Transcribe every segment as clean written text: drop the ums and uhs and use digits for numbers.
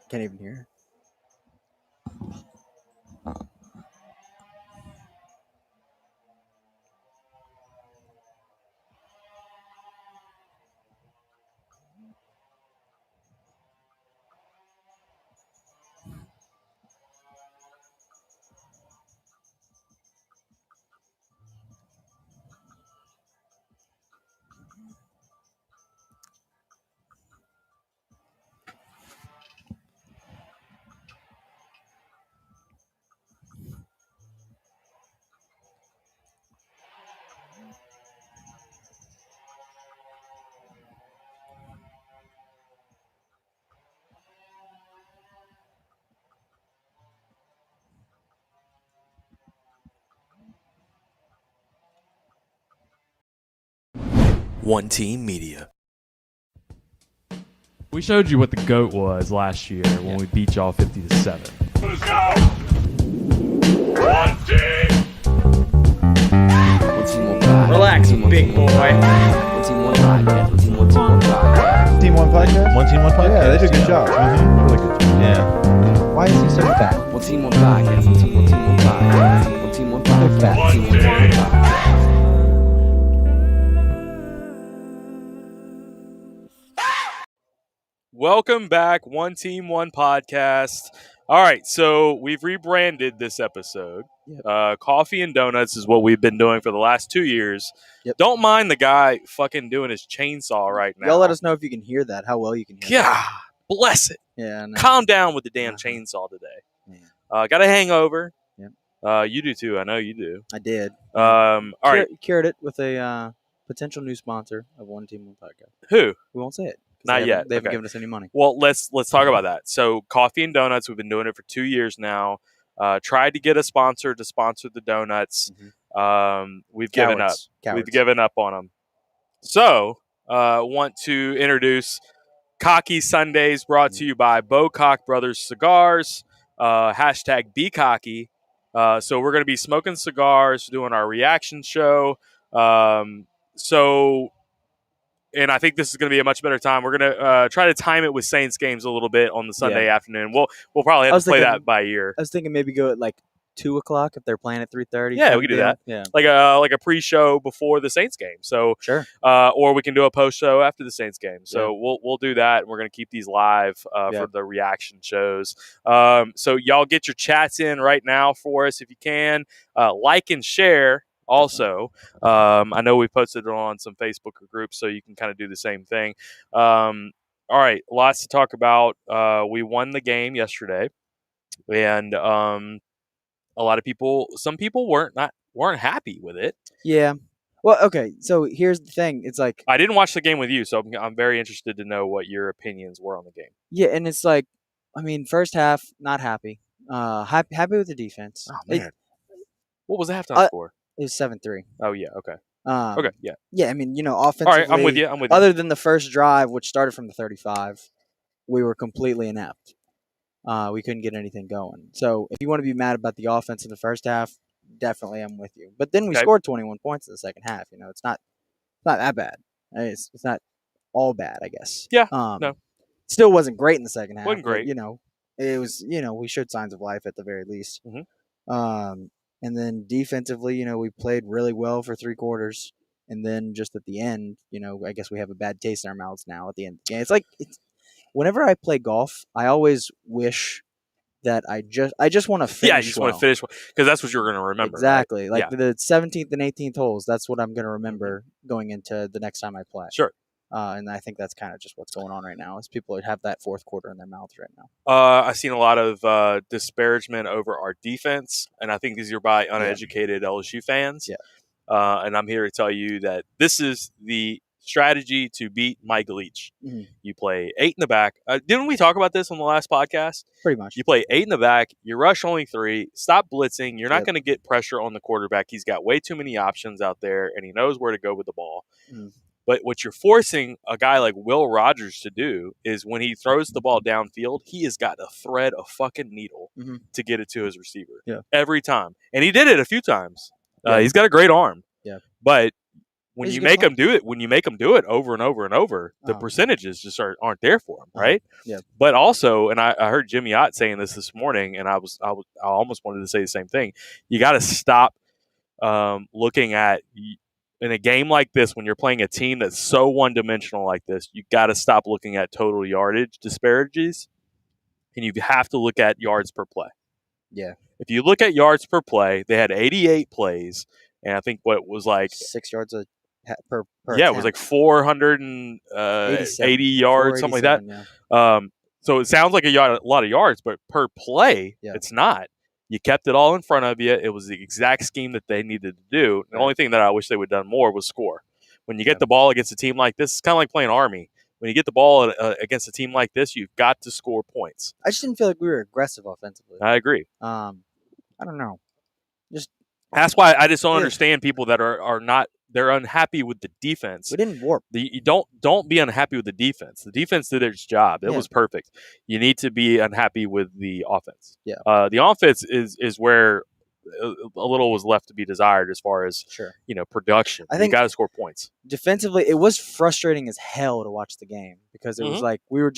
Can't even hear. One Team Media. We showed you what the GOAT was last year when we beat y'all 50-7. Let's go! One team! One team, one podcast. Relax, big boy. One team, one podcast. One team, one podcast. Team One Podcast? One Team One Podcast? Yeah, they did a good job. Really good job. Yeah. Why is he so fat? One team, one podcast. One team, one podcast. One team, one podcast. One One team, one podcast. Welcome back, One Team, One Podcast. All right, so we've rebranded this episode. Yep. Coffee and Donuts is what we've been doing for the last 2 years. Yep. Don't mind the guy fucking doing his chainsaw right now. Y'all let us know if you can hear that, how well you can hear God, that. bless it. Yeah, I know. Calm down with the damn Uh-huh. chainsaw today. Yeah. Got a hangover. Yep. You do too. I know you do. I did. All right. Cured it with a potential new sponsor of One Team, One Podcast. Who? We won't say it. 'cause Not they yet. haven't- They haven't Okay. given us any money. Well, let's talk about that. So, Coffee and Donuts, we've been doing it for 2 years now. Tried to get a sponsor to sponsor the donuts. We've given up. Cowards. We've given up on them. So, want to introduce Cocky Sundays, brought to you by Bocock Brothers Cigars. Hashtag Be Cocky. So we're going to be smoking cigars, doing our reaction show. And I think this is going to be a much better time. We're going to try to time it with Saints games a little bit on the Sunday afternoon. We'll probably I have was to play thinking- that by ear. I was thinking maybe go at like 2 o'clock if they're playing at 3:30. Yeah, we can do that. Yeah, Like a pre-show before the Saints game. So, sure. or we can do a post-show after the Saints game. So we'll do that. And we're going to keep these live for the reaction shows. So y'all get your chats in right now for us if you can. Like and share. Also, I know we posted it on some Facebook groups, so you can kind of do the same thing. All right, lots to talk about. We won the game yesterday, and a lot of people, some people weren't happy with it. Yeah. Well, okay. So here's the thing. It's like, I didn't watch the game with you, so I'm very interested to know what your opinions were on the game. yeah, and it's like, I mean, first half, not happy. Happy with the defense. Oh man, what was the halftime score? It was 7-3. Oh yeah, okay, okay, yeah. Yeah, I mean, you know, All offensively. right, I'm with you. Other than the first drive, which started from the 35, we were completely inept. We couldn't get anything going. So if you want to be mad about the offense in the first half, definitely I'm with you. But then we scored 21 points in the second half. You know, it's not that bad. It's not all bad, I guess. Yeah, no. Still wasn't great in the second half. Wasn't great. But, you know, it was. You know, we showed signs of life at the very least. Mhm. And then defensively, you know, we played really well for 3 quarters. And then just at the end, you know, I guess we have a bad taste in our mouths now at the end of the game. It's like, whenever I play golf, I always wish that I just want to finish. Yeah, you just want to finish because that's what you're going to remember. Exactly. Right? Like the 17th and 18th holes, that's what I'm going to remember going into the next time I play. Sure. And I think that's kind of just what's going on right now is people have that fourth quarter in their mouths right now. I've seen a lot of disparagement over our defense, and I think these are by uneducated LSU fans. Yeah. And I'm here to tell you that this is the strategy to beat Mike Leach. Mm-hmm. You play 8 in the back. Didn't we talk about this on the last podcast? Pretty much. You play 8 in the back. You rush only 3. Stop blitzing. You're not going to get pressure on the quarterback. He's got way too many options out there, and he knows where to go with the ball. Mm-hmm. But what you're forcing a guy like Will Rogers to do is when he throws the ball downfield, he has got to thread a fucking needle to get it to his receiver every time. And he did it a few times. He's got a great arm. Yeah. But when you make him do it over and over and over, the percentages just aren't there for him, right? Yeah. But also, and I heard Jimmy Ott saying this morning, and I almost wanted to say the same thing. You got to stop looking at in a game like this when you're playing a team that's so one-dimensional like this. You got to stop looking at total yardage disparities, and you have to look at yards per play. Yeah. If you look at yards per play, they had 88 plays, and I think what was like 6 yards per it was like 480 yards, something like that. Yeah. So it sounds like a lot of yards, but per play, it's not. You kept it all in front of you. It was the exact scheme that they needed to do. The only thing that I wish they would have done more was score. When you get the ball against a team like this, it's kind of like playing Army. When you get the ball against a team like this, you've got to score points. I just didn't feel like we were aggressive offensively. I agree. I don't know. That's why I just don't understand people that are not. They're unhappy with the defense. We didn't warp. You don't be unhappy with the defense. The defense did its job. It was perfect. You need to be unhappy with the offense. Yeah. The offense is where a little was left to be desired as far as production. I think you got to score points. Defensively, it was frustrating as hell to watch the game because it was like we were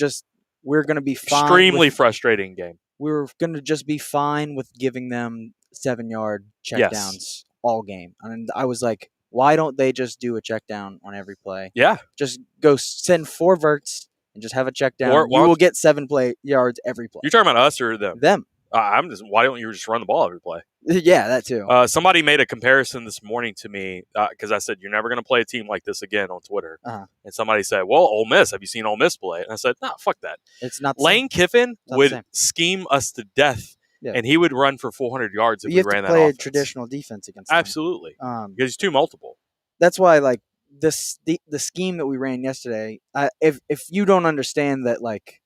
going to be fine. Extremely frustrating game. We were going to just be fine with giving them 7-yard checkdowns all game. And I was like, why don't they just do a check down on every play? Yeah. Just go send 4 verts and just have a check down. You will get 7 yards every play. You're talking about us or them? Them. Why don't you just run the ball every play? Yeah, that too. Somebody made a comparison this morning to me because I said, you're never going to play a team like this again on Twitter. And somebody said, well, Ole Miss, have you seen Ole Miss play? And I said, no, fuck that. It's not the Lane Kiffin would scheme us to death. Yeah. And he would run for 400 yards if we ran that offense. You have to play a traditional defense against them. Absolutely. Because he's too multiple. That's why, like, the scheme that we ran yesterday, if you don't understand that, like,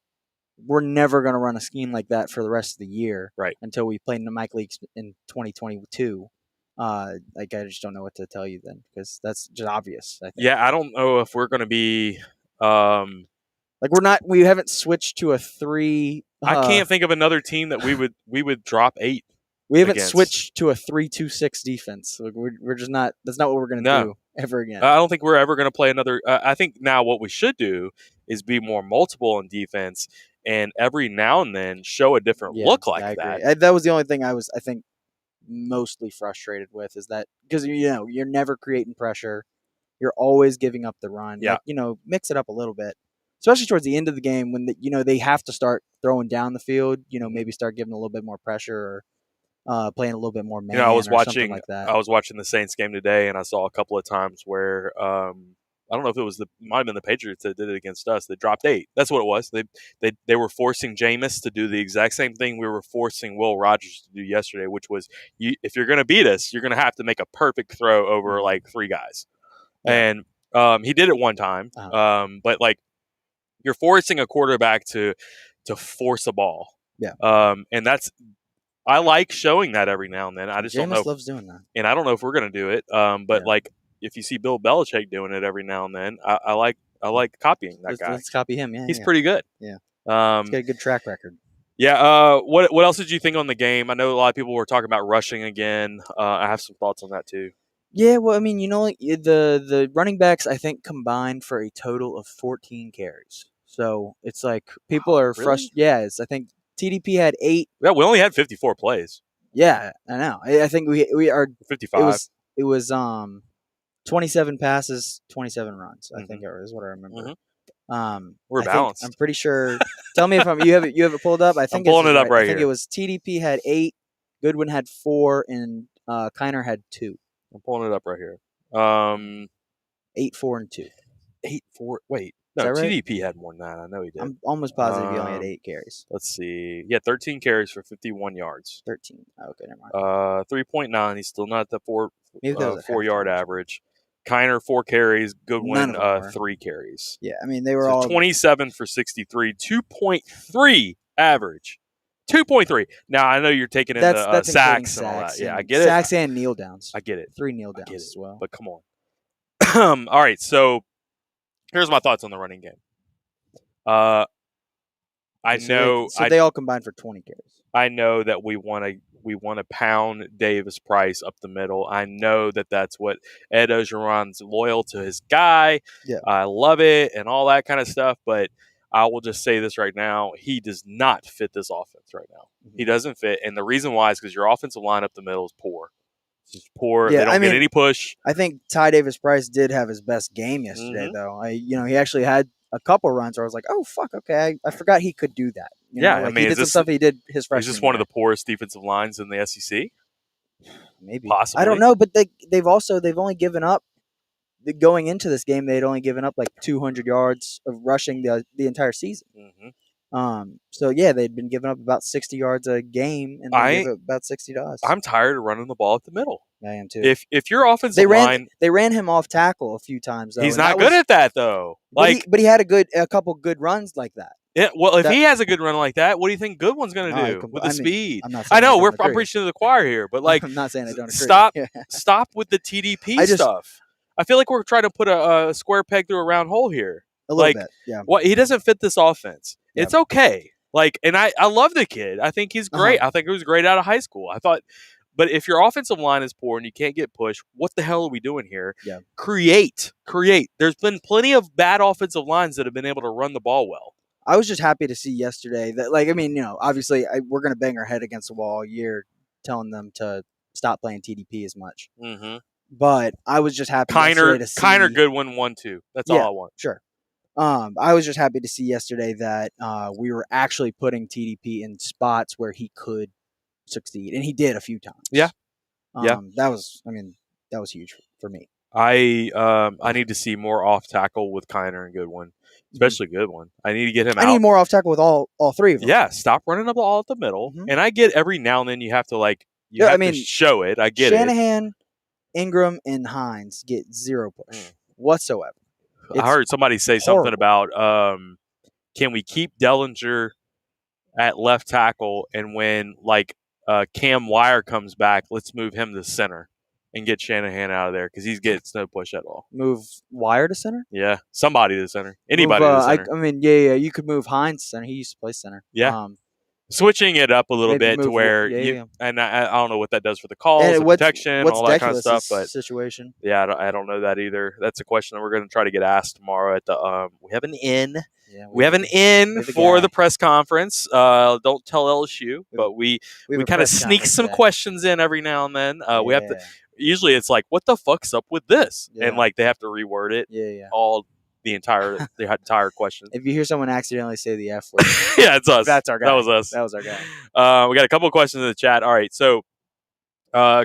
we're never going to run a scheme like that for the rest of the year until we play in the Mike Leagues in 2022, like, I just don't know what to tell you then because that's just obvious, I think. Yeah, I don't know if we're going to be like, we haven't switched to a 3. I can't think of another team that we would drop 8. We haven't switched to a 3-2-6 defense. Like, we're just not. That's not what we're going to do ever again. I don't think we're ever going to play another. I think now what we should do is be more multiple in defense, and every now and then show a different look like that. That was the only thing I think mostly frustrated with is that because you're never creating pressure, you're always giving up the run. Yeah, like, mix it up a little bit. Especially towards the end of the game when they have to start throwing down the field, maybe start giving a little bit more pressure or playing a little bit more man. I was watching like that. I was watching the Saints game today, and I saw a couple of times where I don't know if it might have been the Patriots that did it against us. They dropped 8. That's what it was. They were forcing Jameis to do the exact same thing we were forcing Will Rogers to do yesterday, which was if you're going to beat us, you're going to have to make a perfect throw over like 3 guys. Yeah. And he did it one time, but like. You're forcing a quarterback to force a ball. Yeah. And I like showing that every now and then. I just don't know. Jameis loves doing that. And I don't know if we're going to do it. But like if you see Bill Belichick doing it every now and then, I like copying that guy. Let's copy him. Yeah. He's pretty good. Yeah. He's got a good track record. Yeah. What else did you think on the game? I know a lot of people were talking about rushing again. I have some thoughts on that too. Yeah, well, I mean, the running backs, I think, combined for a total of 14 carries. So it's like people are frustrated. Yeah, I think TDP had 8. Yeah, we only had 54 plays. Yeah, I know. I think we are 55. It was 27 passes, 27 runs. I think is what I remember. We're I think- balanced. I'm pretty sure. Tell me if you have it pulled up. I think pulling this is it up right I think here. it was TDP had 8, Goodwin had 4, and Kiner had 2. I'm pulling it up right here. 8, 4, and 2. 8, 4. Wait, Is no, that right? TDP had more than that. I know he did. I'm almost positive he only had Um, 8 carries. Let's see. Yeah, 13 carries for 51 yards. 13. Oh, okay, never mind. 3.9. He's still not the Maybe that was at 4-yard halftime. average. Kiner 4 carries. Goodwin None of them were. 3 carries. Yeah, I mean they were So all 27 for 63. 2.3 average. 2.3. Now I know you're taking in that's the including sacks and all that. Yeah, I get it. Sacks and kneel downs. I get it. 3 kneel I downs get it. as well. But come on. All right, so here's my thoughts on the running game. I know they all combined for 20 carries. I know that we want to pound Davis Price up the middle. I know that that's what Ed Ogeron's loyal to his guy. Yeah. I love it and all that kind of stuff. But I will just say this right now: he does not fit this offense right now. Mm-hmm. He doesn't fit, and the reason why is because your offensive line up the middle is poor. It's just poor. Yeah, they don't I get mean, any push. I think Ty Davis Price did have his best game yesterday, though. He actually had a couple runs where I was like, "Oh fuck, okay, I forgot he could do that." Yeah, I mean, he did some stuff he did his freshman. Is this one of year. the poorest defensive lines in the SEC? Maybe Possibly. I don't know, but they've only given up. Going into this game, they'd only given up like 200 yards of rushing the entire season. Mm-hmm. So yeah, they'd been giving up about 60 yards a game, and they gave up about 60 to us. I'm tired of running the ball at the middle. I am too. If your offensive line, they ran him off tackle a few times. Though, he's and not good at that though. But he had a couple good runs like that. Yeah, well, if he has a good run like that, what do you think Goodwin's going to No, do with the speed? I'm not I saying know don't I'm agree. preaching to the choir here, but like, I'm not saying I don't agree. stop with the TDP stuff. I feel like we're trying to put a square peg through a round hole here. A little bit, yeah. What he doesn't fit this offense. Yeah. It's okay. Like, and I love the kid. I think he's great. I think he was great out of high school. I thought, but if your offensive line is poor and you can't get pushed, what the hell are we doing here? Yeah. Create. There's been plenty of bad offensive lines that have been able to run the ball well. I was just happy to see yesterday that, obviously we're going to bang our head against the wall all year telling them to stop playing TDP as much. Mm-hmm. But I was just happy yesterday to see Kiner Goodwin 1-2. That's all I want. Sure. I was just happy to see yesterday that we were actually putting TDP in spots where he could succeed, and he did a few times. Yeah. That was huge for me. I need to see more off tackle with Kiner and Goodwin, especially Goodwin. I need to get him out. I need more off tackle with all three of them. Yeah, stop running the ball at the middle. Mm-hmm. And I get every now and then you have to to show it. I get Shanahan, Ingram, and Hines get zero push whatsoever. I heard somebody say something about can we keep Dellinger at left tackle, and when Cam Wire comes back, let's move him to center and get Shanahan out of there because he gets no push at all. Move Wire to center? Yeah, somebody to center. Anybody to center. You could move Hines to center. He used to play center. Yeah. Switching it up a little bit to where and I don't know what that does for the calls and protection, all that kind of stuff. But situation, yeah, I don't know that either. That's a question that we're going to try to get asked tomorrow at the. We have an in. Yeah, we have an in for the press conference. Don't tell LSU, but we kind of sneak some questions in every now and then. We have to. Usually, it's like, what the fuck's up with this? Yeah. And they have to reword it. Yeah. All. The entire question. If you hear someone accidentally say the F word, yeah, it's us. That's our guy. That was us. That was our guy. We got a couple of questions in the chat. All right, so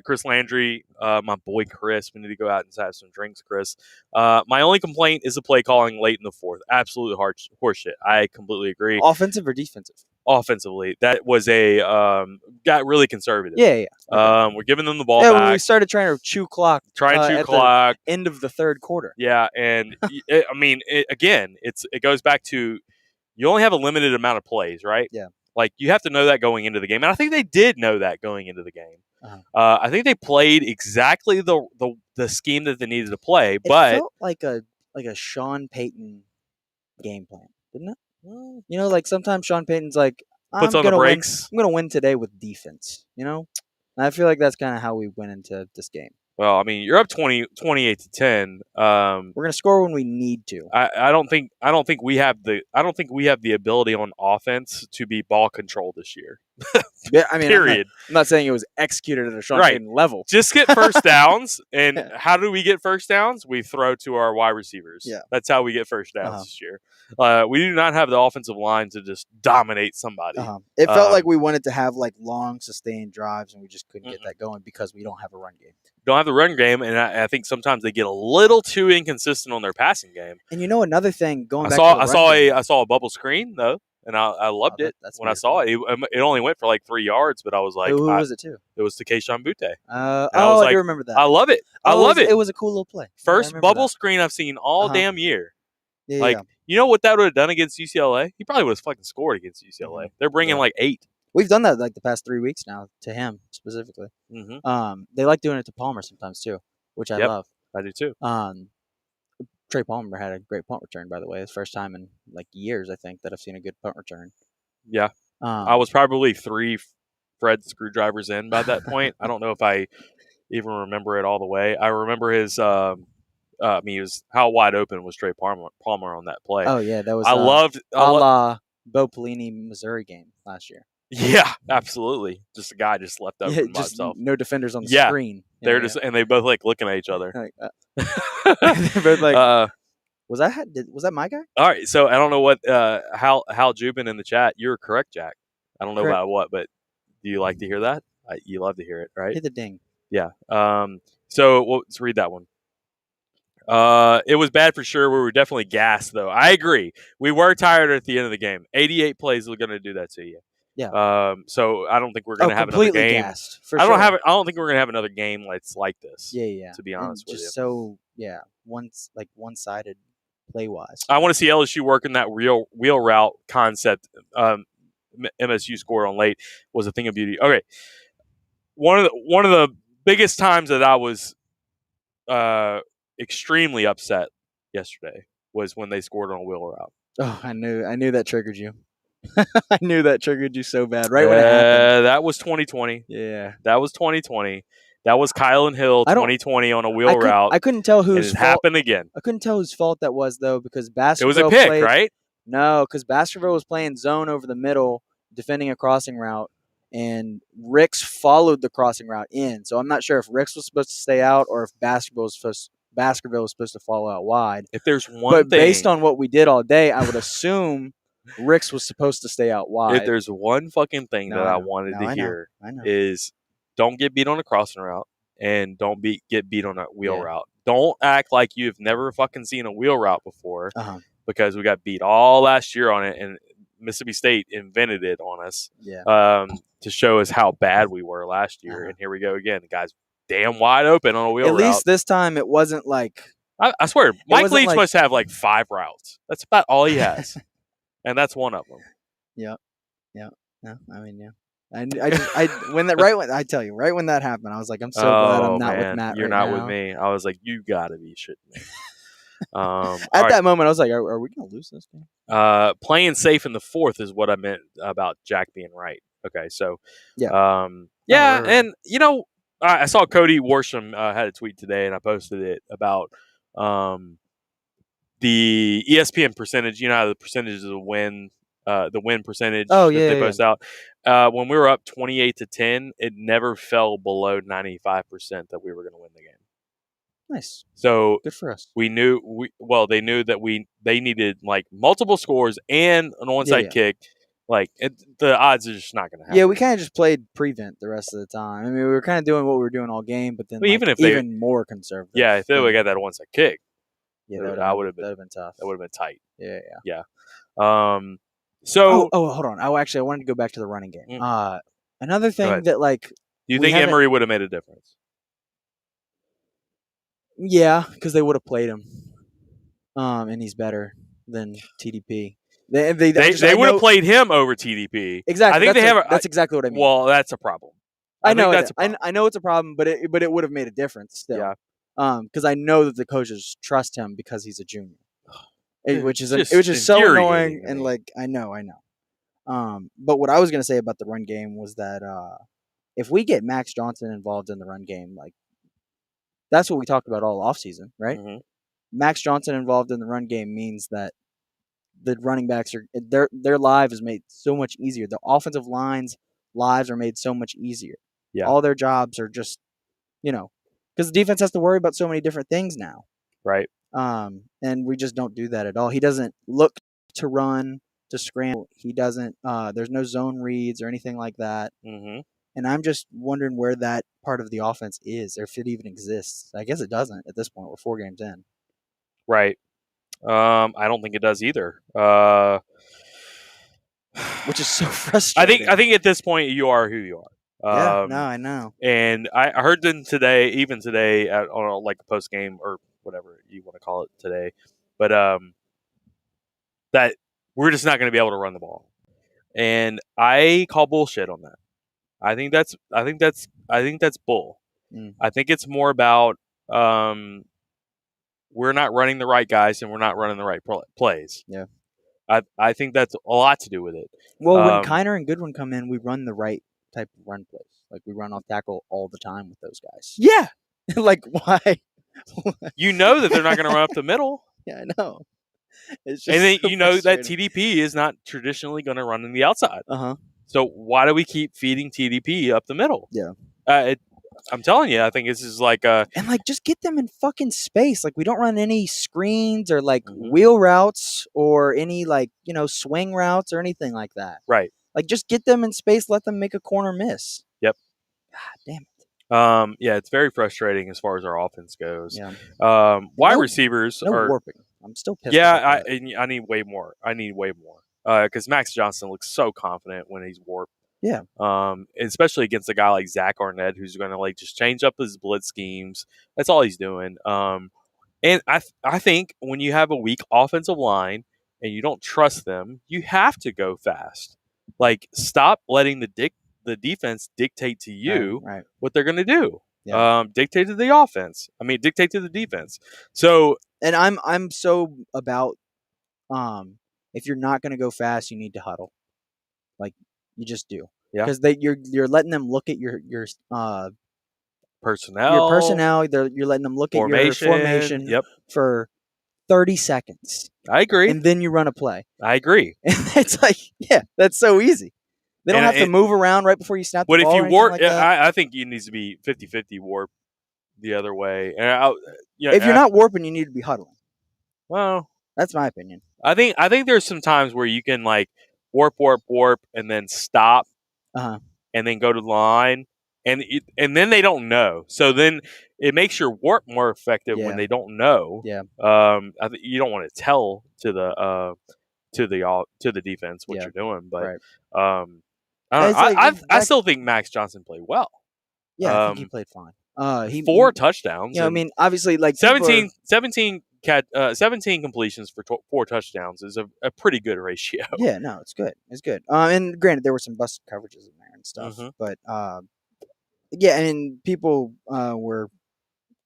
Chris Landry, my boy Chris, we need to go out and have some drinks, Chris. My only complaint is the play calling late in the fourth. Absolute horseshit. I completely agree. Offensive or defensive? Offensively, that was got really conservative. Yeah. Okay. We're giving them the ball back. When we started trying to chew clock. The end of the third quarter. Yeah, and it goes back to you only have a limited amount of plays, right? Yeah. You have to know that going into the game, and I think they did know that going into the game. Uh-huh. I think they played exactly the scheme that they needed to play, but it felt like a Sean Payton game plan, didn't it? Sometimes Sean Payton's puts on the brakes. I'm going to win today with defense, And I feel like that's kind of how we went into this game. Well, you're up 28 to 10. We're going to score when we need to. I don't think we have the ability on offense to be ball control this year. Yeah, I mean, Period. I'm not saying it was executed at a Sean Right. Payton level. Just get first downs. And how do we get first downs? We throw to our wide receivers. Yeah. That's how we get first downs Uh-huh. this year. We do not have the offensive line to just dominate somebody. It felt like we wanted to have like long, sustained drives, and we just couldn't get Mm-mm. that going because we don't have a run game. Don't have the run game, and I think sometimes they get a little too inconsistent on their passing game. And you know another thing going I back saw to the run game, I saw a bubble screen though, and I loved Oh, it that's when I saw it. It only went for like 3 yards, but I was like, who was it to? it was to Keyshawn Butte. I was like, do remember that. I love it. I love it. It was a cool little play. First I remember bubble that. screen I've seen all Uh-huh. damn year. Yeah, like, yeah. You know what that would have done against UCLA? He probably would have fucking scored against UCLA. They're bringing Yeah. like 8. We've done that like the past 3 weeks now to him specifically. Mm-hmm. They like doing it to Palmer sometimes too, which I Yep. love. I do too. Trey Palmer had a great punt return, by the way. It's the first time in like years, I think, that I've seen a good punt return. Yeah. I was probably 3 Fred screwdrivers in by that point. I don't know if I even remember it all the way. I remember his. He was how wide open was Trey Palmer on that play. Oh yeah, that was. I loved. a la Bo Pelini Missouri game last year. Yeah, absolutely. Just a guy just left open Yeah, by just himself. no defenders on the Yeah, screen. They're Yeah, just and they both like looking at each other. yeah. They're both like, was that my guy? all right, so I don't know what Hal Jubin in the chat. You're correct, Jack. I don't know Correct. about what, but do you like to hear that? You love to hear it, right? Hit the ding. Yeah. So let's read that one. It was bad for sure. We were definitely gassed, though. I agree. We were tired at the end of the game. 88 plays are going to do that to you. Yeah. So I don't think we're going to have another completely game. gassed. For I sure. don't think we're going to have another game like this. Yeah. To be And honest with just you. so one-sided play wise. I want to see LSU working that real wheel route concept. MSU scored on late was a thing of beauty. Okay, one of the biggest times that I was extremely upset yesterday was when they scored on a wheel route. Oh, I knew that triggered you. I knew that triggered you so bad. Right when it happened. That was 2020. Yeah. That was 2020. That was Kylan Hill 2020 on a wheel route. I couldn't tell and whose it fault. happened again. I couldn't tell whose fault that was though because It Baskerville was a pick, played, right? No, because Baskerville was playing zone over the middle, defending a crossing route, and Ricks followed the crossing route in. So I'm not sure if Ricks was supposed to stay out or if Baskerville was supposed to follow out wide. If there's one But thing, based on what we did all day, I would assume Ricks was supposed to stay out wide. if there's one fucking thing No, that I I know. wanted No, to I know. hear I know. is don't get beat on a crossing route and don't get beat on a wheel Yeah. route. Don't act like you've never fucking seen a wheel route before Uh-huh. because we got beat all last year on it and Mississippi State invented it on us Yeah. to show us how bad we were last year. Uh-huh. And here we go again. The guy's damn wide open on a wheel At route. least this time it wasn't like I swear, Mike wasn't Leach like- must have like 5 routes. That's about all he has. And that's one of them. no, I mean yeah. I tell you, right when that happened, I was like, I'm so glad I'm not with Matt. You're right not now. with me. I was like, you gotta be shitting me. All At right. that moment, I was like, are we gonna lose this game? Playing safe in the fourth is what I meant about Jack being right. Okay, so Yeah. yeah, Right. and you know, I saw Cody Worsham had a tweet today, and I posted it about the ESPN percentage. You know how the percentages of win percentage Oh, that yeah, they yeah, post out. When we were up 28-10, it never fell below 95% that we were going to win the game. Nice, So good for us. they knew that they needed like multiple scores and an onside yeah. kick. Like the odds are just not going to happen. Yeah, we kind of just played prevent the rest of the time. I mean, we were kind of doing what we were doing all game, but then Well, like, even if more conservative. Yeah, if they would have got that onside kick, yeah, I would've been- that'd have been tough. that would have been tight. Yeah. So hold on. I wanted to go back to the running game. Mm. Another thing ahead. that like, do you we think haven't- Emory would have made a difference? yeah, because they would have played him, and he's better than TDP. They They would have played him over TDP. exactly. I think that's exactly what I mean. Well, that's a problem. I know think it- that's a problem. I know it's a problem, but it would have made a difference still. Yeah. Because I know that the coaches trust him because he's a junior, which is just so infuriating annoying to and me. like I know. But what I was gonna say about the run game was that if we get Max Johnson involved in the run game, like that's what we talked about all offseason, right? Mhm. Max Johnson involved in the run game means that the running backs their life is made so much easier. The offensive lines lives are made so much easier. Yeah. All their jobs are just, because the defense has to worry about so many different things now. Right. And we just don't do that at all. He doesn't look to run, to scramble. He doesn't. There's no zone reads or anything like that. Mm-hmm. And I'm just wondering where that part of the offense is, or if it even exists. I guess it doesn't at this point. We're 4 games in. Right. I don't think it does either. Which is so frustrating. I think at this point you are who you are. Yeah, no, I know. And I heard them today, even today, on like a post game or whatever you want to call it today, but that we're just not going to be able to run the ball, and I call bullshit on that. I think that's bull. I think it's more about we're not running the right guys and we're not running the right plays. Yeah. I think that's a lot to do with it. Well, when Kiner and Goodwin come in, we run the right type of run plays. Like, we run off tackle all the time with those guys. Yeah. Like, why? You know that they're not going to run up the middle. Yeah, I know. It's just and then so you know that frustrating. TDP is not traditionally going to run in the outside. Uh-huh. So why do we keep feeding TDP up the middle? Yeah. I'm telling you, I think this is like a... And, like, just get them in fucking space. Like, we don't run any screens or, like, Mhm. wheel routes or any, like, swing routes or anything like that. Right. Like, just get them in space, let them make a corner miss. Yep. God damn it. Yeah, it's very frustrating as far as our offense goes. Yeah. Wide No- receivers No are... warping. I'm still pissed. Yeah, about that. I need way more. Because Max Johnson looks so confident when he's warped. Yeah. Especially against a guy like Zach Arnett, who's going to like just change up his blitz schemes. That's all he's doing. And I think when you have a weak offensive line and you don't trust them, you have to go fast. Like, stop letting the defense dictate to you Right. what they're going to do. Yeah. Dictate to the offense. Dictate to the defense. So, And I'm so about if you're not going to go fast, you need to huddle. Like, you just do. Yeah. Because you're letting them look at your personnel. You're letting them look Formation. at your formation Yep. for 30 seconds. I agree. And then you run a play. I agree. And it's like, yeah, that's so easy. They don't And have to move around right before you snap the But if ball. you or anything warp, like that. I think it needs to be 50-50 warp the other way. And If you're not warping, you need to be huddling. well, That's my opinion. I think there's some times where you can like warp, and then stop, Uh-huh. and then go to the line, and then they don't know. So then it makes your warp more effective Yeah. when they don't know. Yeah. I think you don't want to tell to the defense what Yeah. you're doing, but Right. I don't know. It's like- I still think Max Johnson played well. Yeah, I think he played fine. He 4 touchdowns. I and mean, obviously, like people 17 completions for 4 touchdowns is a pretty good ratio. Yeah, no, it's good. It's good. And granted, there were some busted coverages in there and stuff, Mhm. but yeah, and people were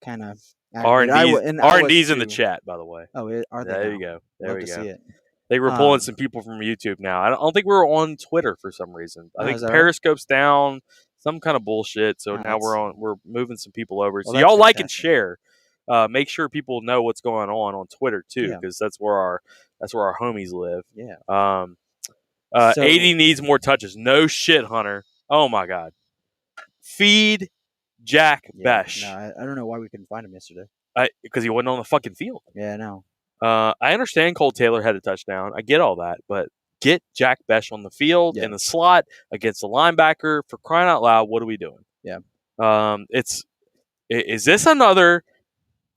kind of R&D's in the chat, by the way. Oh, are they? There now? you go. There Love we to go. see it. They were pulling some people from YouTube now. I don't think we were on Twitter for some reason. I Oh, think is that right? Periscope's down, some kind of bullshit. So Oh, now that's- we're moving some people over. So Well, y'all that's like and fantastic. share. Make sure people know what's going on Twitter too, Yeah. because that's where our homies live. Yeah. So- 80 needs more touches. No shit, Hunter. Oh my god. Feed Jack Yeah, Besh no, I don't know why we couldn't find him yesterday. because he wasn't on the fucking field. Yeah, no. I understand Cole Taylor had a touchdown. I get all that, but get Jack Besh on the field Yeah. in the slot against the linebacker. For crying out loud, what are we doing? Yeah. Is this another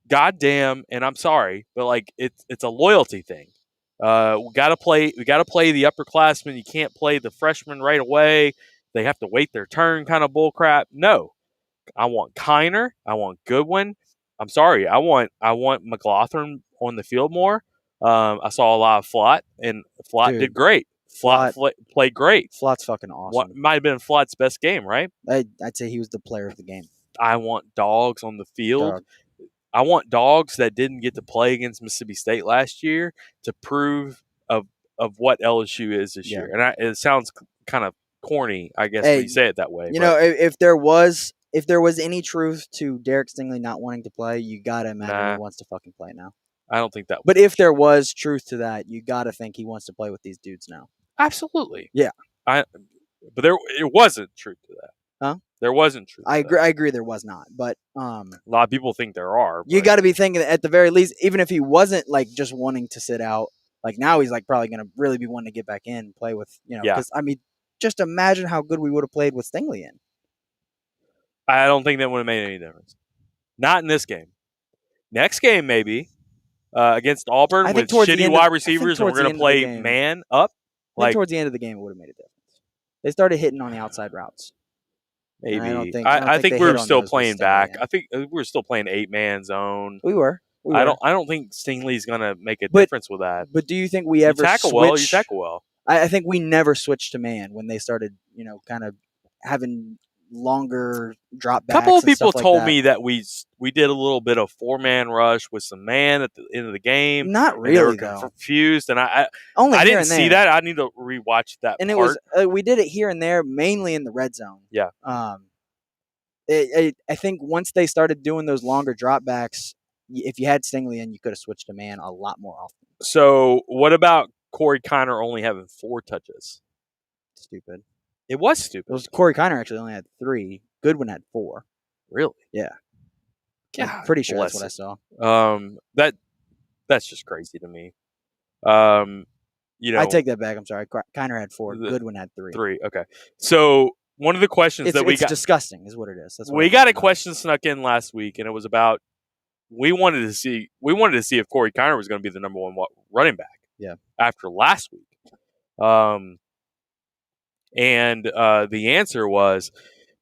goddamn? And I'm sorry, but like it's a loyalty thing. We gotta play the upperclassmen. You can't play the freshmen right away. They have to wait their turn. Kind of bullcrap. No, I want Kiner. I want Goodwin. I'm sorry. I want McLaughlin on the field more. I saw a lot of Flott, and Flott Dude, did great. Flott played great. Flott's fucking awesome. What might have been Flott's best game, right? I'd say he was the player of the game. I want dogs on the field. Dog. I want dogs that didn't get to play against Mississippi State last year to prove of what LSU is this Yeah. year. And it sounds kind of corny, I guess, Hey, when you say it that way. You but know, if there was any truth to Derek Stingley not wanting to play, you gotta imagine Nah. he wants to fucking play now. I don't think that. But if there was truth to that, you gotta think he wants to play with these dudes now. Absolutely. Yeah. But it wasn't truth to that. Huh? There wasn't truth. I to agree. that. I agree. There was not, but A lot of people think there are. you but- got to be thinking that at the very least, even if he wasn't like just wanting to sit out, like now he's like probably going to really be wanting to get back in and play with, Yeah. because I mean, just imagine how good we would have played with Stingley in. I don't think that would have made any difference. Not in this game. Next game, maybe against Auburn I think with towards the shitty end of- wide I think receivers, and we're towards the going end to of the play game- man up. I think Like towards the end of the game, it would have made a difference. They started hitting on the outside routes. maybe. I don't think- I I don't think think they we hit were on still those with playing Stingley back. in. I think we were still playing 8-man zone. We were. I don't think Stingley's going to make a But- difference with that. But do you think we You ever tackle switch? well. You tackle well. I think we never switched to man when they started, kind of having longer drop A backs. couple of and people stuff like told that. me that we did a little bit of 4-man rush with some man at the end of the game. Not And they were really though. confused, and I Only here didn't and see there. that. I need to rewatch that And part. it was we did it here and there, mainly in the red zone. Yeah. I think once they started doing those longer drop backs, if you had Stingley in, you could have switched to man a lot more often. So what about Corey Kiner only having 4 touches? Stupid. It was It stupid. was Corey Kiner actually only had 3. Goodwin had 4. Really? Yeah. God I'm pretty sure that's bless what I saw. That's just crazy to me. I take that back. I'm sorry. Kiner had 4. The- Goodwin had 3. 3. Okay. So one of the questions It's, that we it's got disgusting, is what it is. That's what we I got a think about it. question snuck in last week, and it was about we wanted to see if Corey Kiner was going to be the number 1 running back. Yeah. After last week, and the answer was,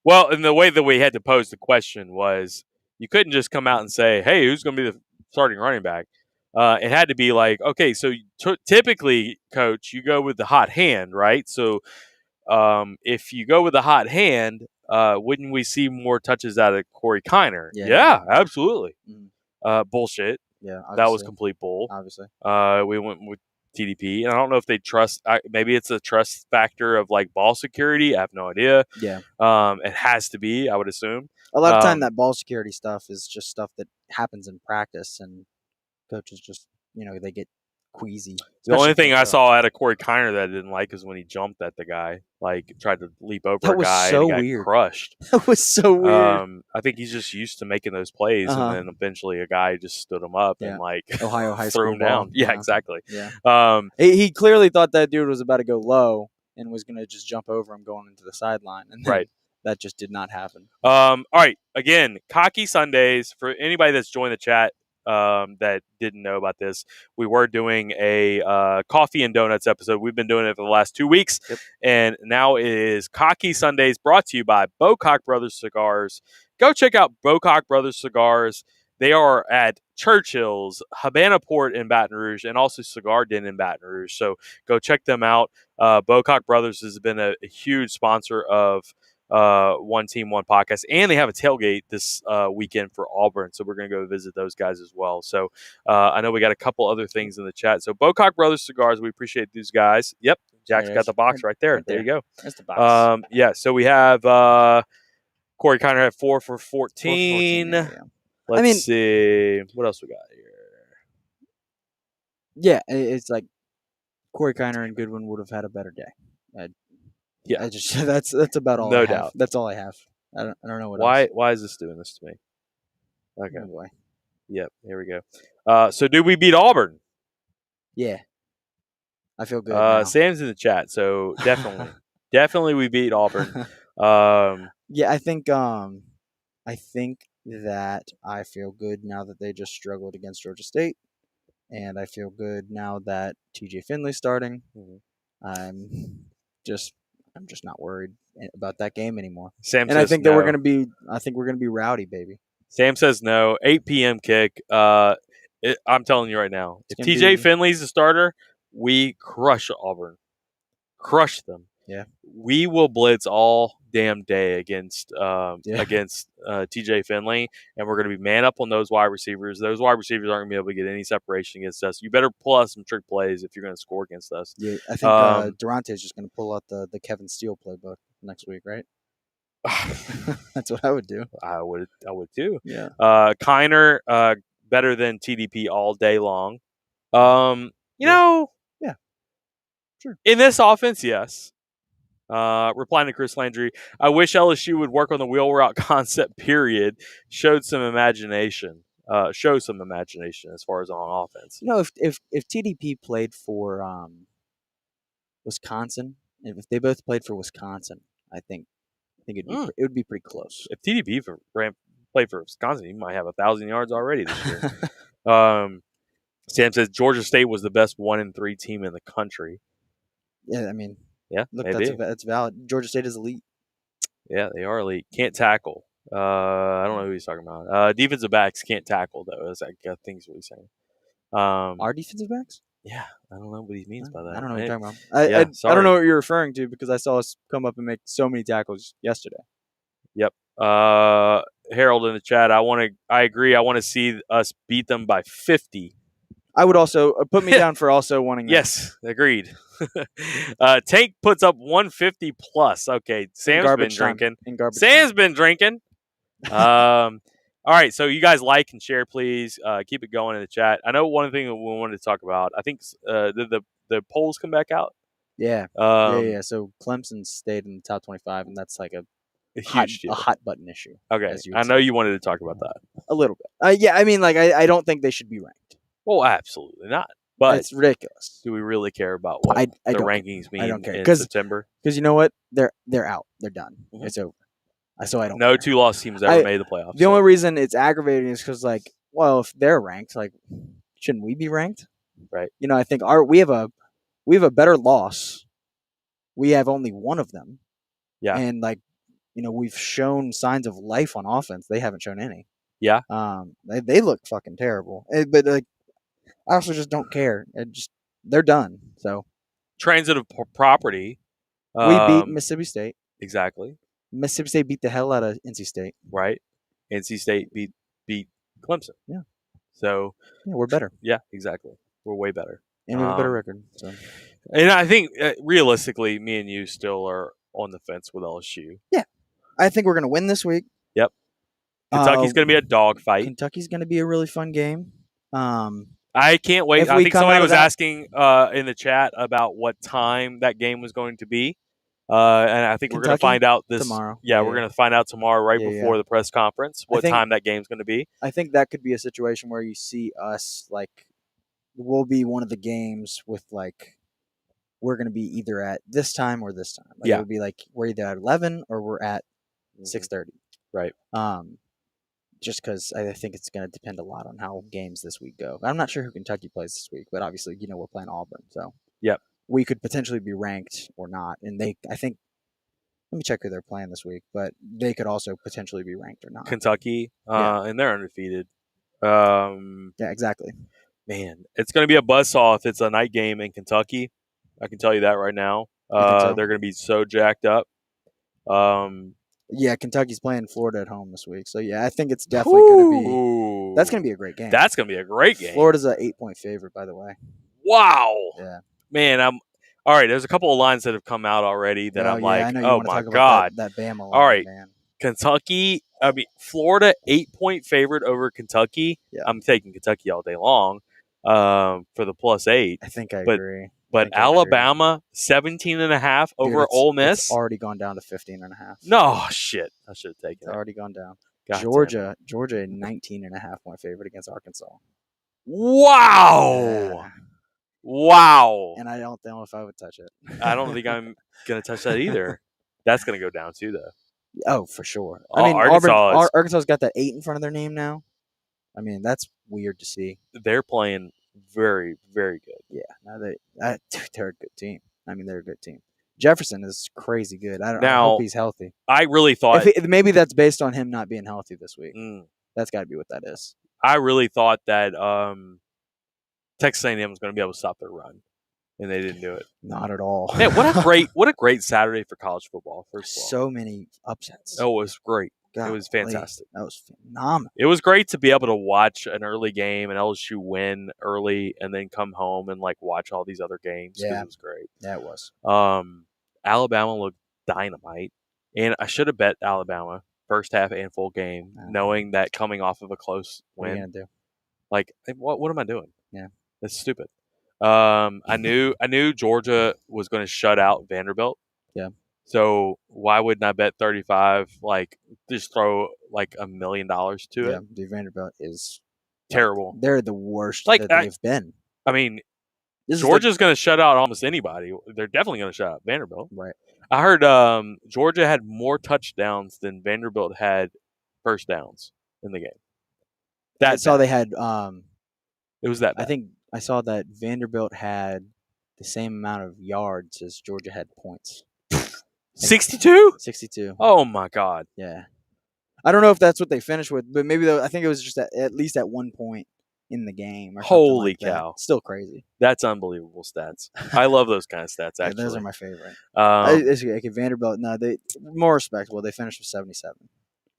well, and the way that we had to pose the question was, you couldn't just come out and say, "Hey, who's going to be the starting running back?" It had to be like, okay, so typically, coach, you go with the hot hand, right? So if you go with the hot hand, wouldn't we see more touches out of Corey Kiner? Yeah. Absolutely. Mhm. Bullshit. Yeah, That was obviously. complete bull. Obviously. We went with TDP, and I don't know if they trust. Maybe it's a trust factor of like ball security. I have no idea. Yeah. It has to be, I would assume. A lot of time Um, that ball security stuff is just stuff that happens in practice, and coaches just they get queasy. The only Especially thing if I it's saw out of Corey Kiner that I didn't like is when he jumped at the guy, like tried to leap over That a was guy so and he got weird. crushed. That was so weird. I think he's just used to making those plays, Uh-huh. and then eventually a guy just stood him up Yeah. and like Ohio high threw school him down. ball. Yeah, exactly. Yeah. He He clearly thought that dude was about to go low and was going to just jump over him going into the sideline, and then Right. that just did not happen. All right. Again, Cocky Sundays, for anybody that's joined the chat that didn't know about this, we were doing a coffee and donuts episode. We've been doing it for the last 2 weeks. Yep. And now it is Cocky Sundays, brought to you by Bocock Brothers Cigars. Go check out Bocock Brothers Cigars. They are at Churchill's, Havana Port in Baton Rouge, and also Cigar Den in Baton Rouge. So go check them out. Bocock Brothers has been a huge sponsor of One Team, One Podcast, and they have a tailgate this weekend for Auburn. So we're going to go visit those guys as well. So I know we got a couple other things in the chat. So Bocock Brothers Cigars, we appreciate these guys. Yep. Jack's There it got is. the box right there. Right There you go. That's the box. Yeah, so we have Corey Kiner had 4 for 14. Yeah. Let's mean- see. What else we got here? Yeah, it's like Corey Kiner and Goodwin would have had a better day. Yeah. I just that's about all. No I have. doubt. That's all I have. I don't know what Why else. why is this doing this to me? Okay. Oh, boy. Yep, here we go. So did we beat Auburn? Yeah, I feel good. now. Sam's in the chat, so definitely we beat Auburn. Yeah, I think that I feel good now that they just struggled against Georgia State, and I feel good now that TJ Finley's starting. Mhm. I'm just not worried about that game anymore. Sam And says I think no. that we're gonna be rowdy, baby. Sam says no. 8 p.m. kick. I'm telling you right now, if gonna TJ be- Finley's the starter, we crush Auburn. Crush them. Yeah. We will blitz all damn day against Yeah. TJ Finley, and we're going to be man up on those wide receivers. Those wide receivers aren't going to be able to get any separation against us. You better pull out some trick plays if you're going to score against us. Yeah, I think Um, Durante's just gonna pull out the Kevin Steele playbook next week, right? That's what I would do. I would too. Yeah. Kiner, better than TDP all day long. You know, Yeah. Sure. In this offense, yes. Replying to Chris Landry, I wish LSU would work on the wheel route concept, period. Show some imagination as far as on offense. If TDP played for Wisconsin, if they both played for Wisconsin, I think it would be pretty close. If TDP played for Wisconsin, he might have 1,000 yards already this year. Sam says Georgia State was the best 1-3 team in the country. Yeah, I mean, look, maybe. that's valid. Georgia State is elite. Yeah, they are elite. Can't tackle. I don't know who he's talking about. Defensive backs can't tackle, though. I think is what he's saying. Our defensive backs? Yeah, I don't know what he means by that. I don't know what you're talking about. I don't know what you're referring to because I saw us come up and make so many tackles yesterday. Yep. Harold in the chat. I agree. I want to see us beat them by 50. I would also put me down for also wanting. Yes, agreed. Tank puts up 150 plus. Okay, Sam's been drinking. Sam's been drinking. All right, so you guys like and share, please. Keep it going in the chat. I know one thing that we wanted to talk about. I think the polls come back out. Yeah. Yeah. So Clemson stayed in the top 25, and that's like a huge deal. A hot button issue. Okay, I know you wanted to talk about that a little bit. Yeah, I mean, like I don't think they should be ranked. Well, absolutely not. But it's ridiculous. Do we really care about what the rankings mean in September? Because you know what? They're out. They're done. Mm-hmm. It's over. So I don't. No 2-loss teams ever made the playoffs. The only reason it's aggravating is because, like, well, if they're ranked, like, shouldn't we be ranked? Right. You know, I think we have a better loss. We have only one of them. Yeah. And like, you know, we've shown signs of life on offense. They haven't shown any. Yeah. They look fucking terrible. But like, I also just don't care. They're done. So transitive property. We beat Mississippi State. Exactly. Mississippi State beat the hell out of NC State. Right. NC State beat Clemson. Yeah. So we're better. Yeah, exactly. We're way better. And we have a better record. So. And I think realistically, me and you still are on the fence with LSU. Yeah. I think we're going to win this week. Yep. Kentucky's going to be a dogfight. Kentucky's going to be a really fun game. I can't wait. I think somebody was asking in the chat about what time that game was going to be. And I think we're going to find out tomorrow. Yeah, we're going to find out tomorrow right before the press conference what time that game's going to be. I think that could be a situation where you see us, like, we'll be one of the games with, like, we're going to be either at this time or this time. Like, it'll be like we're either at 11 or we're at 6:30. Right. Just because I think it's going to depend a lot on how games this week go. I'm not sure who Kentucky plays this week, but obviously, you know, we're playing Auburn. So we could potentially be ranked or not. And I think, let me check who they're playing this week, but they could also potentially be ranked or not. Kentucky, and they're undefeated. Yeah, exactly. Man, it's going to be a buzzsaw if it's a night game in Kentucky. I can tell you that right now. They're going to be so jacked up. Yeah, Kentucky's playing Florida at home this week. So, yeah, I think it's definitely going to be – that's going to be a great game. That's going to be a great game. Florida's an 8-point favorite, by the way. Wow. Yeah. Man, all right, there's a couple of lines that have come out already that I'm like, oh, my God. That Bama line, all right, man. Kentucky – I mean, Florida, 8-point favorite over Kentucky. Yeah. I'm taking Kentucky all day long for the +8. I think I agree. But Alabama, 17.5 over Ole Miss. It's already gone down to 15.5. No, shit. I should have taken it. It's already gone down. God Georgia, 19.5 point favorite against Arkansas. Wow. Yeah. Wow. And I don't know if I would touch it. I don't think I'm going to touch that either. That's going to go down too, though. Oh, for sure. I mean, Arkansas's got that 8 in front of their name now. I mean, that's weird to see. They're playing very, very good. Yeah, they're a good team. I mean, they're a good team. Jefferson is crazy good. I hope he's healthy. I really thought maybe that's based on him not being healthy this week. That's got to be what that is. I really thought that Texas A&M was going to be able to stop their run, and they didn't do it. Not at all. Man, what a great Saturday for college football. First of all, so many upsets. Oh, it was great. God, it was fantastic. That was phenomenal. It was great to be able to watch an early game and LSU win early and then come home and like watch all these other games. Yeah, it was great. Yeah, it was. Alabama looked dynamite, and I should have bet Alabama first half and full game, knowing that coming off of a close win. What are you gonna do? Like, what am I doing? Yeah, that's stupid. I knew Georgia was going to shut out Vanderbilt. Yeah. So why wouldn't I bet 35? Like, just throw like $1 million to Yeah, it. the Vanderbilt is Terrible. they're the worst Like, that they've been. I mean, This Georgia's going to shut out almost anybody. They're definitely going to shut out Vanderbilt. right. I heard Georgia had more touchdowns than Vanderbilt had first downs in the game. I saw they had. It was that I bad. think I saw that Vanderbilt had the same amount of yards as Georgia had points. 62? 62. Oh my God. Yeah. I don't know if that's what they finished with, but maybe I think it was just at least at one point in the game. Or Holy like that. cow. Still crazy. That's unbelievable stats. I love those kind of stats, actually. Yeah, those are my favorite. Um, Vanderbilt, no, they more respectable. They finished with 77.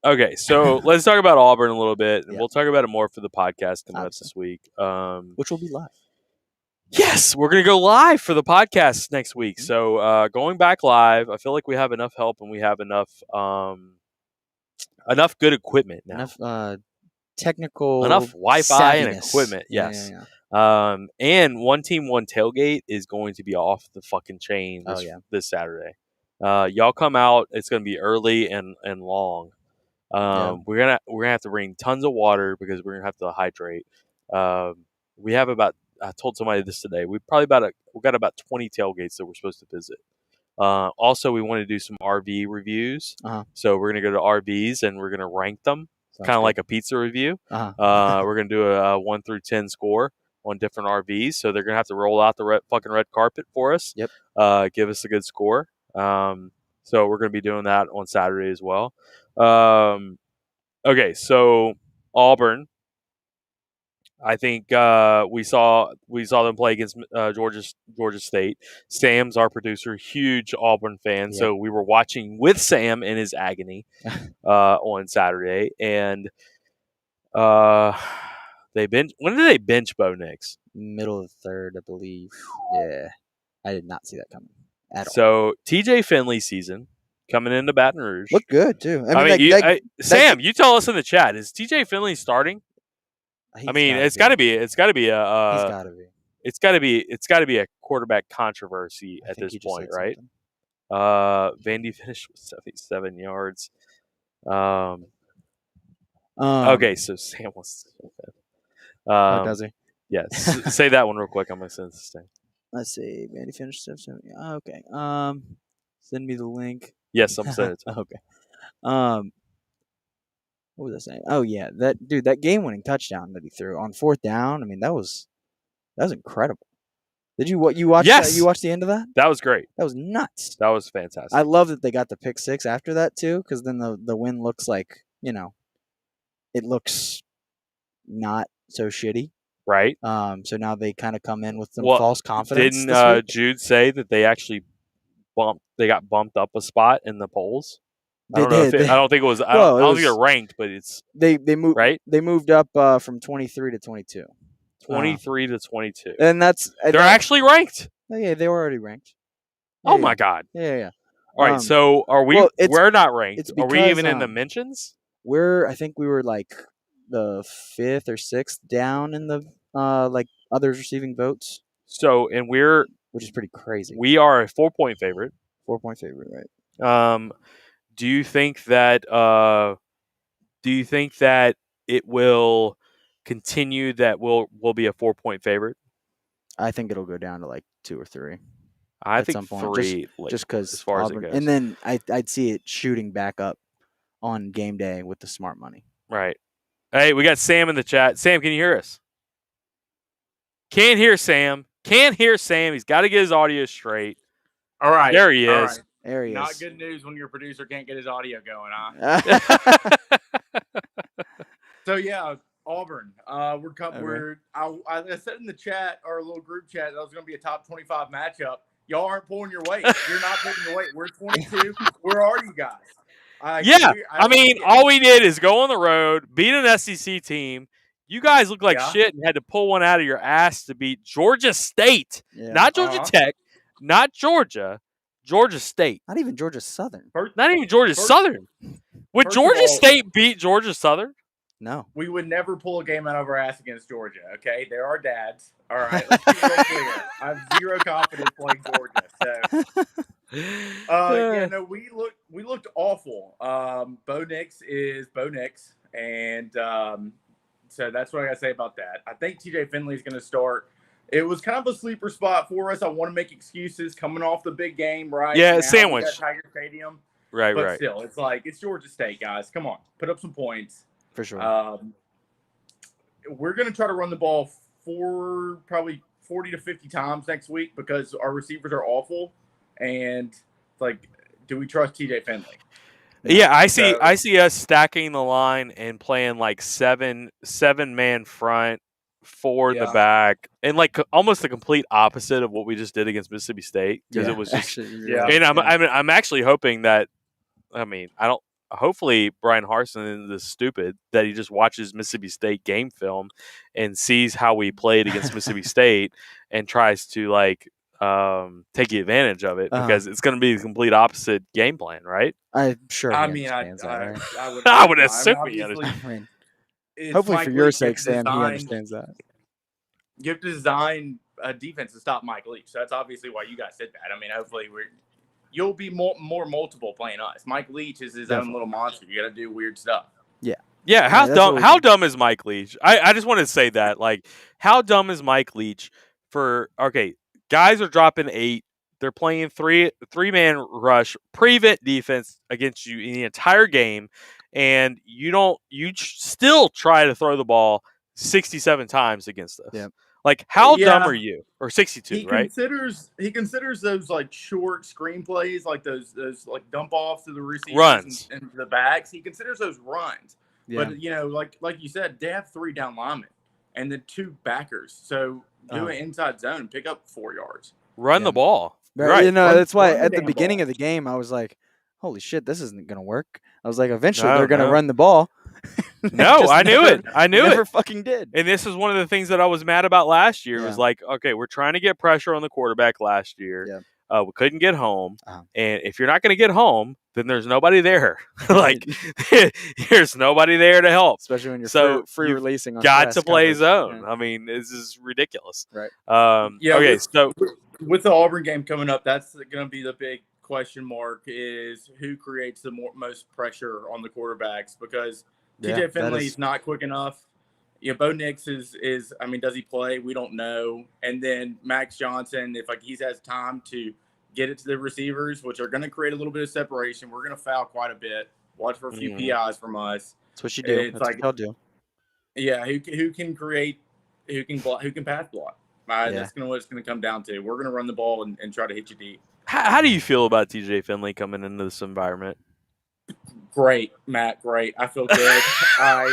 Okay, so let's talk about Auburn a little bit, and Yeah. we'll talk about it more for the podcast coming up this week. Which will be live. Yes, we're going to go live for the podcast next week. So going back live, I feel like we have enough help and we have enough good equipment now. Enough technical, Enough Wi-Fi and savviness. equipment. Yes. Yeah. And One Team One Tailgate is going to be off the fucking chain this Saturday. Y'all come out. It's going to be early and long. We're gonna have to bring tons of water because we're gonna have to hydrate. We have about, I told somebody this today, we've got about 20 tailgates that we're supposed to visit. Also, we want to do some RV reviews. So we're gonna go to RVs and we're gonna rank them, kind of like a pizza review. We're gonna do a 1 through 10 score on different RVs. So they're gonna have to roll out the fucking red carpet for us. Yep. Give us a good score. So we're gonna be doing that on Saturday as well. Okay, so Auburn. I think we saw them play against Georgia State. Sam's our producer, huge Auburn fan, so we were watching with Sam in his agony on Saturday, and when did they bench Bo Nix? Middle of the third, I believe. Yeah, I did not see that coming at all. So TJ Finley's season coming into Baton Rouge looked good too. Sam, you tell us in the chat: is TJ Finley starting? I mean, it's got to be. It's got to be a. He's got to be. It's got to be. It's got to be a quarterback controversy at this point, right? Vandy finished with 77 yards. Okay, so Sam wants to say that. Does he? Yes. Say that one real quick. I'm gonna send this thing. Let's see. Vandy finished 77. Okay. Send me the link. Yes, I'm sending it to him. Okay. What was I saying? Oh yeah, that game-winning touchdown that he threw on fourth down. I mean, that was incredible. Did you watch? Yes. That? You watched the end of that? That was great. That was nuts. That was fantastic. I love that they got the pick six after that too, because then the win looks like, it looks not so shitty. Right. So now they kind of come in with some false confidence. Didn't Jude say that they actually got bumped up a spot in the polls? I don't think it was. I don't think they're ranked, but it's they moved right. They moved up from 23 to 22. 23 to 22, and they're actually ranked. Oh, yeah, they were already ranked. Oh my God. Yeah. All right, so are we? We're not ranked. Are we even in the mentions? I think we were like the 5th or 6th down in the like others receiving votes. So which is pretty crazy. We are a 4-point favorite. 4-point favorite, right? Do you think that it will continue that we'll be a 4-point favorite? I think it'll go down to like 2 or 3. I think 3, just because as far as it goes. And then I'd see it shooting back up on game day with the smart money. Right. Hey, we got Sam in the chat. Sam, can you hear us? Can't hear Sam. Can't hear Sam. He's got to get his audio straight. All right. There he is. Right. There he is. Not good news when your producer can't get his audio going, huh? So yeah, Auburn. We're coming. I said in the chat, our little group chat, that was going to be a top 25 matchup. Y'all aren't pulling your weight. You're not pulling your weight. We're 22. Where are you guys? I mean, all we did is go on the road, beat an SEC team. You guys look like shit and had to pull one out of your ass to beat Georgia State, not Georgia Tech, not Georgia. Georgia State. Not even Georgia Southern. Not even Georgia Southern. Would Georgia State beat Georgia Southern? No. We would never pull a game out of our ass against Georgia, okay? They're our dads. All right, let's be real clear. I have zero confidence playing Georgia. So No, we looked awful. Bo Nix is Bo Nix, and so that's what I gotta say about that. I think TJ Finley is gonna start. It was kind of a sleeper spot for us. I want to make excuses coming off the big game, right? Yeah, now sandwich. We got Tiger Stadium, Right, but right. still, it's like it's Georgia State, guys. Come on, put up some points For sure. We're gonna try to run the ball for probably 40 to 50 times next week because our receivers are awful. And like, do we trust TJ Finley? Yeah, I see us stacking the line and playing like seven man front, four the back, and like almost the complete opposite of what we just did against Mississippi State because it was just. And I'm actually hoping that. I mean, I don't. Hopefully, Brian Harsin is stupid that he just watches Mississippi State game film and sees how we played against Mississippi State and tries to like take advantage of it because it's going to be the complete opposite game plan, right? I'm sure. I mean, I would assume he understands. Hopefully, for your sake, Sam, he understands that. You have to design a defense to stop Mike Leach. So that's obviously why you guys did that. I mean, hopefully you'll be more multiple playing us. Mike Leach is his own little monster. You got to do weird stuff. Yeah. Yeah. How dumb is Mike Leach? I just want to say that. Like, how dumb is Mike Leach guys are dropping 8. They're playing three-man rush, prevent defense against you in the entire game, and you still try to throw the ball 67 times against us. Yep. Like, how dumb are you? Or 62, right? He considers those like short screen plays, like those like dump offs to the receivers runs and the backs. He considers those runs. Yeah. But like you said, they have 3 down linemen and then 2 backers. So do an inside zone and pick up 4 yards. Run the ball. Right. That's why at the beginning of the game I was like, "Holy shit, this isn't gonna work." I was like, "Eventually they're gonna run the ball." No, I knew it. I knew never it. Fucking did. And this is one of the things that I was mad about last year. Was like, okay, we're trying to get pressure on the quarterback last year. Yeah. We couldn't get home, and if you're not going to get home, then there's nobody there. Like, there's nobody there to help. Especially when you're free releasing. On got to play coverage. zone. Yeah. I mean, this is ridiculous. Right. Okay, so with the Auburn game coming up, that's going to be the big question mark: is who creates the most pressure on the quarterbacks because. TJ Finley's not quick enough. Bo Nix is. I mean, does he play? We don't know. And then Max Johnson, if like he has time to get it to the receivers, which are going to create a little bit of separation, we're going to foul quite a bit. Watch for a few PIs from us. That's what you do. It's That's like what they'll do. Yeah, who can create, who can pass block. That's what it's going to come down to. We're going to run the ball and try to hit you deep. How do you feel about TJ Finley coming into this environment? Great, Matt. Great. I feel good. I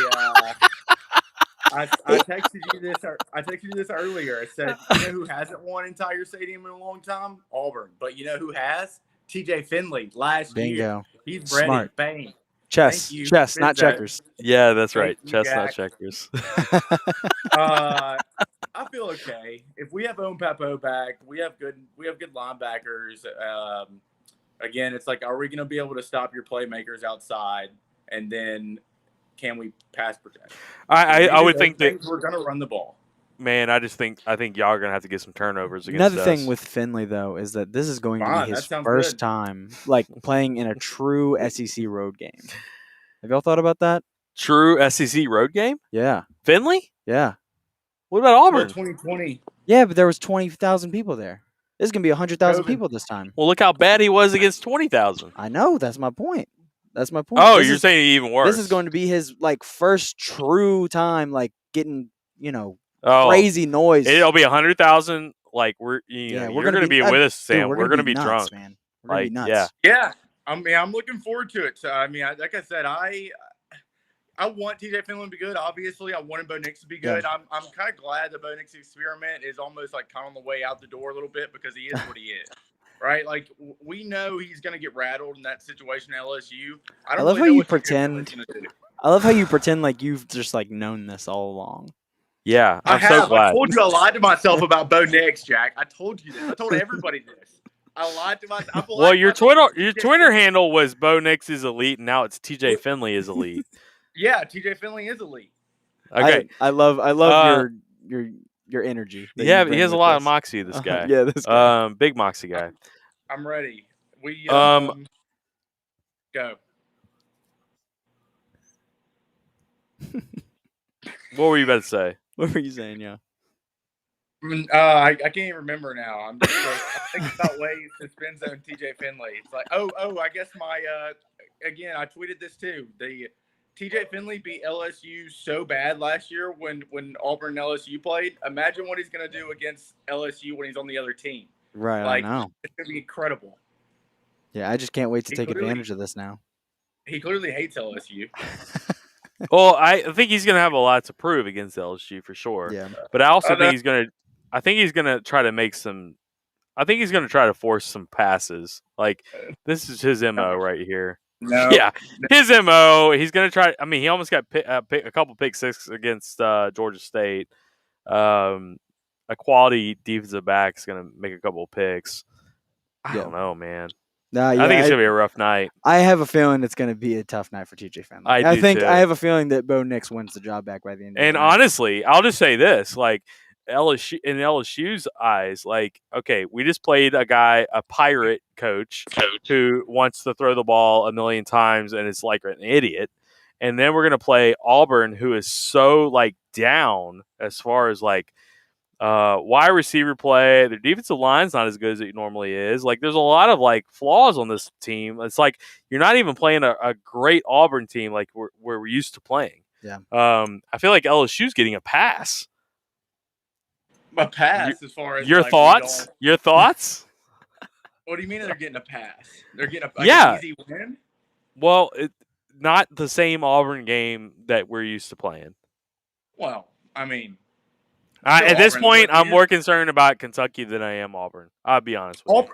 texted you this. I texted you this earlier. I said, you know who hasn't won in Tiger Stadium in a long time? Auburn. But you know who has? TJ Finley last year. He's ready. Smart. Bang. Chess, not checkers. Yeah, that's right. Chess, not checkers. I feel okay. If we have Owen Papo back, we have good linebackers. Again, it's like, are we going to be able to stop your playmakers outside? And then can we pass protect? I would think that we're going to run the ball. Man, I think y'all are going to have to get some turnovers against Another us. thing with Finley, though, is that this is going to be his first time like playing in a true SEC road game. Have y'all thought about that? True SEC road game? Yeah. Finley? Yeah. What about Auburn? 2020. Yeah, but there was 20,000 people there. There's going to be 100,000 people this time. Well, look how bad he was against 20,000. I know. That's my point. Oh, you're saying even worse. This is going to be his first true time getting, crazy noise. It'll be 100,000. Like we're going to be with us, Sam. Dude, we're going to be nuts, drunk, man. We're going to be nuts. Yeah. I mean, I'm looking forward to it. So, I mean, like I said, I want TJ Finley to be good. Obviously, I wanted Bo Nix to be good. Yeah. I'm kind of glad the Bo Nix experiment is almost kind of on the way out the door a little bit because he is what he is. Right? Like, we know he's going to get rattled in that situation at LSU. I love how you pretend. I love how you pretend like you've just known this all along. Yeah, I'm so glad. I told you I lied to myself about Bo Nix, Jack. I told you this. I told everybody this. I lied to myself. Well, your Twitter handle was Bo Nix is elite, and now it's TJ Finley is elite. Yeah, TJ Finley is elite. Okay, I love your energy. Yeah, he has a lot of moxie. This guy. Yeah, this guy. Big moxie guy. I'm ready. We go. What were you about to say? What were you saying, yeah? I can't even remember now. I'm just like, I'm thinking about ways to spin zone TJ Finley. It's like, I guess my again, I tweeted this too. The TJ Finley beat LSU so bad last year when Auburn and LSU played. Imagine what he's going to do against LSU when he's on the other team. Right, Like, I know. it's going to be incredible. Yeah, I just can't wait to He take clearly- advantage of this now. He clearly hates LSU. Well, I think he's going to have a lot to prove against LSU for sure. Yeah. But I also Oh, think he's going to. I think he's going to try to make some. I think he's going to try to force some passes. Like this is his MO right here. No. Yeah, his MO. He's going to try. I mean, he almost got a couple pick six against Georgia State. A quality defensive back is going to make a couple of picks. I don't know, man. Nah, I think it's going to be a rough night. I have a feeling it's going to be a tough night for TJ Finley. I do think too. I have a feeling that Bo Nix wins the job back by the end. And of the night. honestly, I'll just say this: like LSU, in LSU's eyes, like okay, we just played a pirate coach who wants to throw the ball a million times and is like an idiot, and then we're gonna play Auburn, who is so like down as far as like wide receiver play. Their defensive line's not as good as it normally is. Like there's a lot of like flaws on this team. It's like you're not even playing a great Auburn team like we're used to playing. Yeah. I feel like LSU's getting a pass. A pass as far as Your like, thoughts? Your thoughts? What do you mean they're getting a pass? They're getting Yeah. an easy win? Well, not the same Auburn game that we're used to playing. Well, I mean, At this Auburn, point, but I'm you- more concerned about Kentucky than I am Auburn. I'll be honest with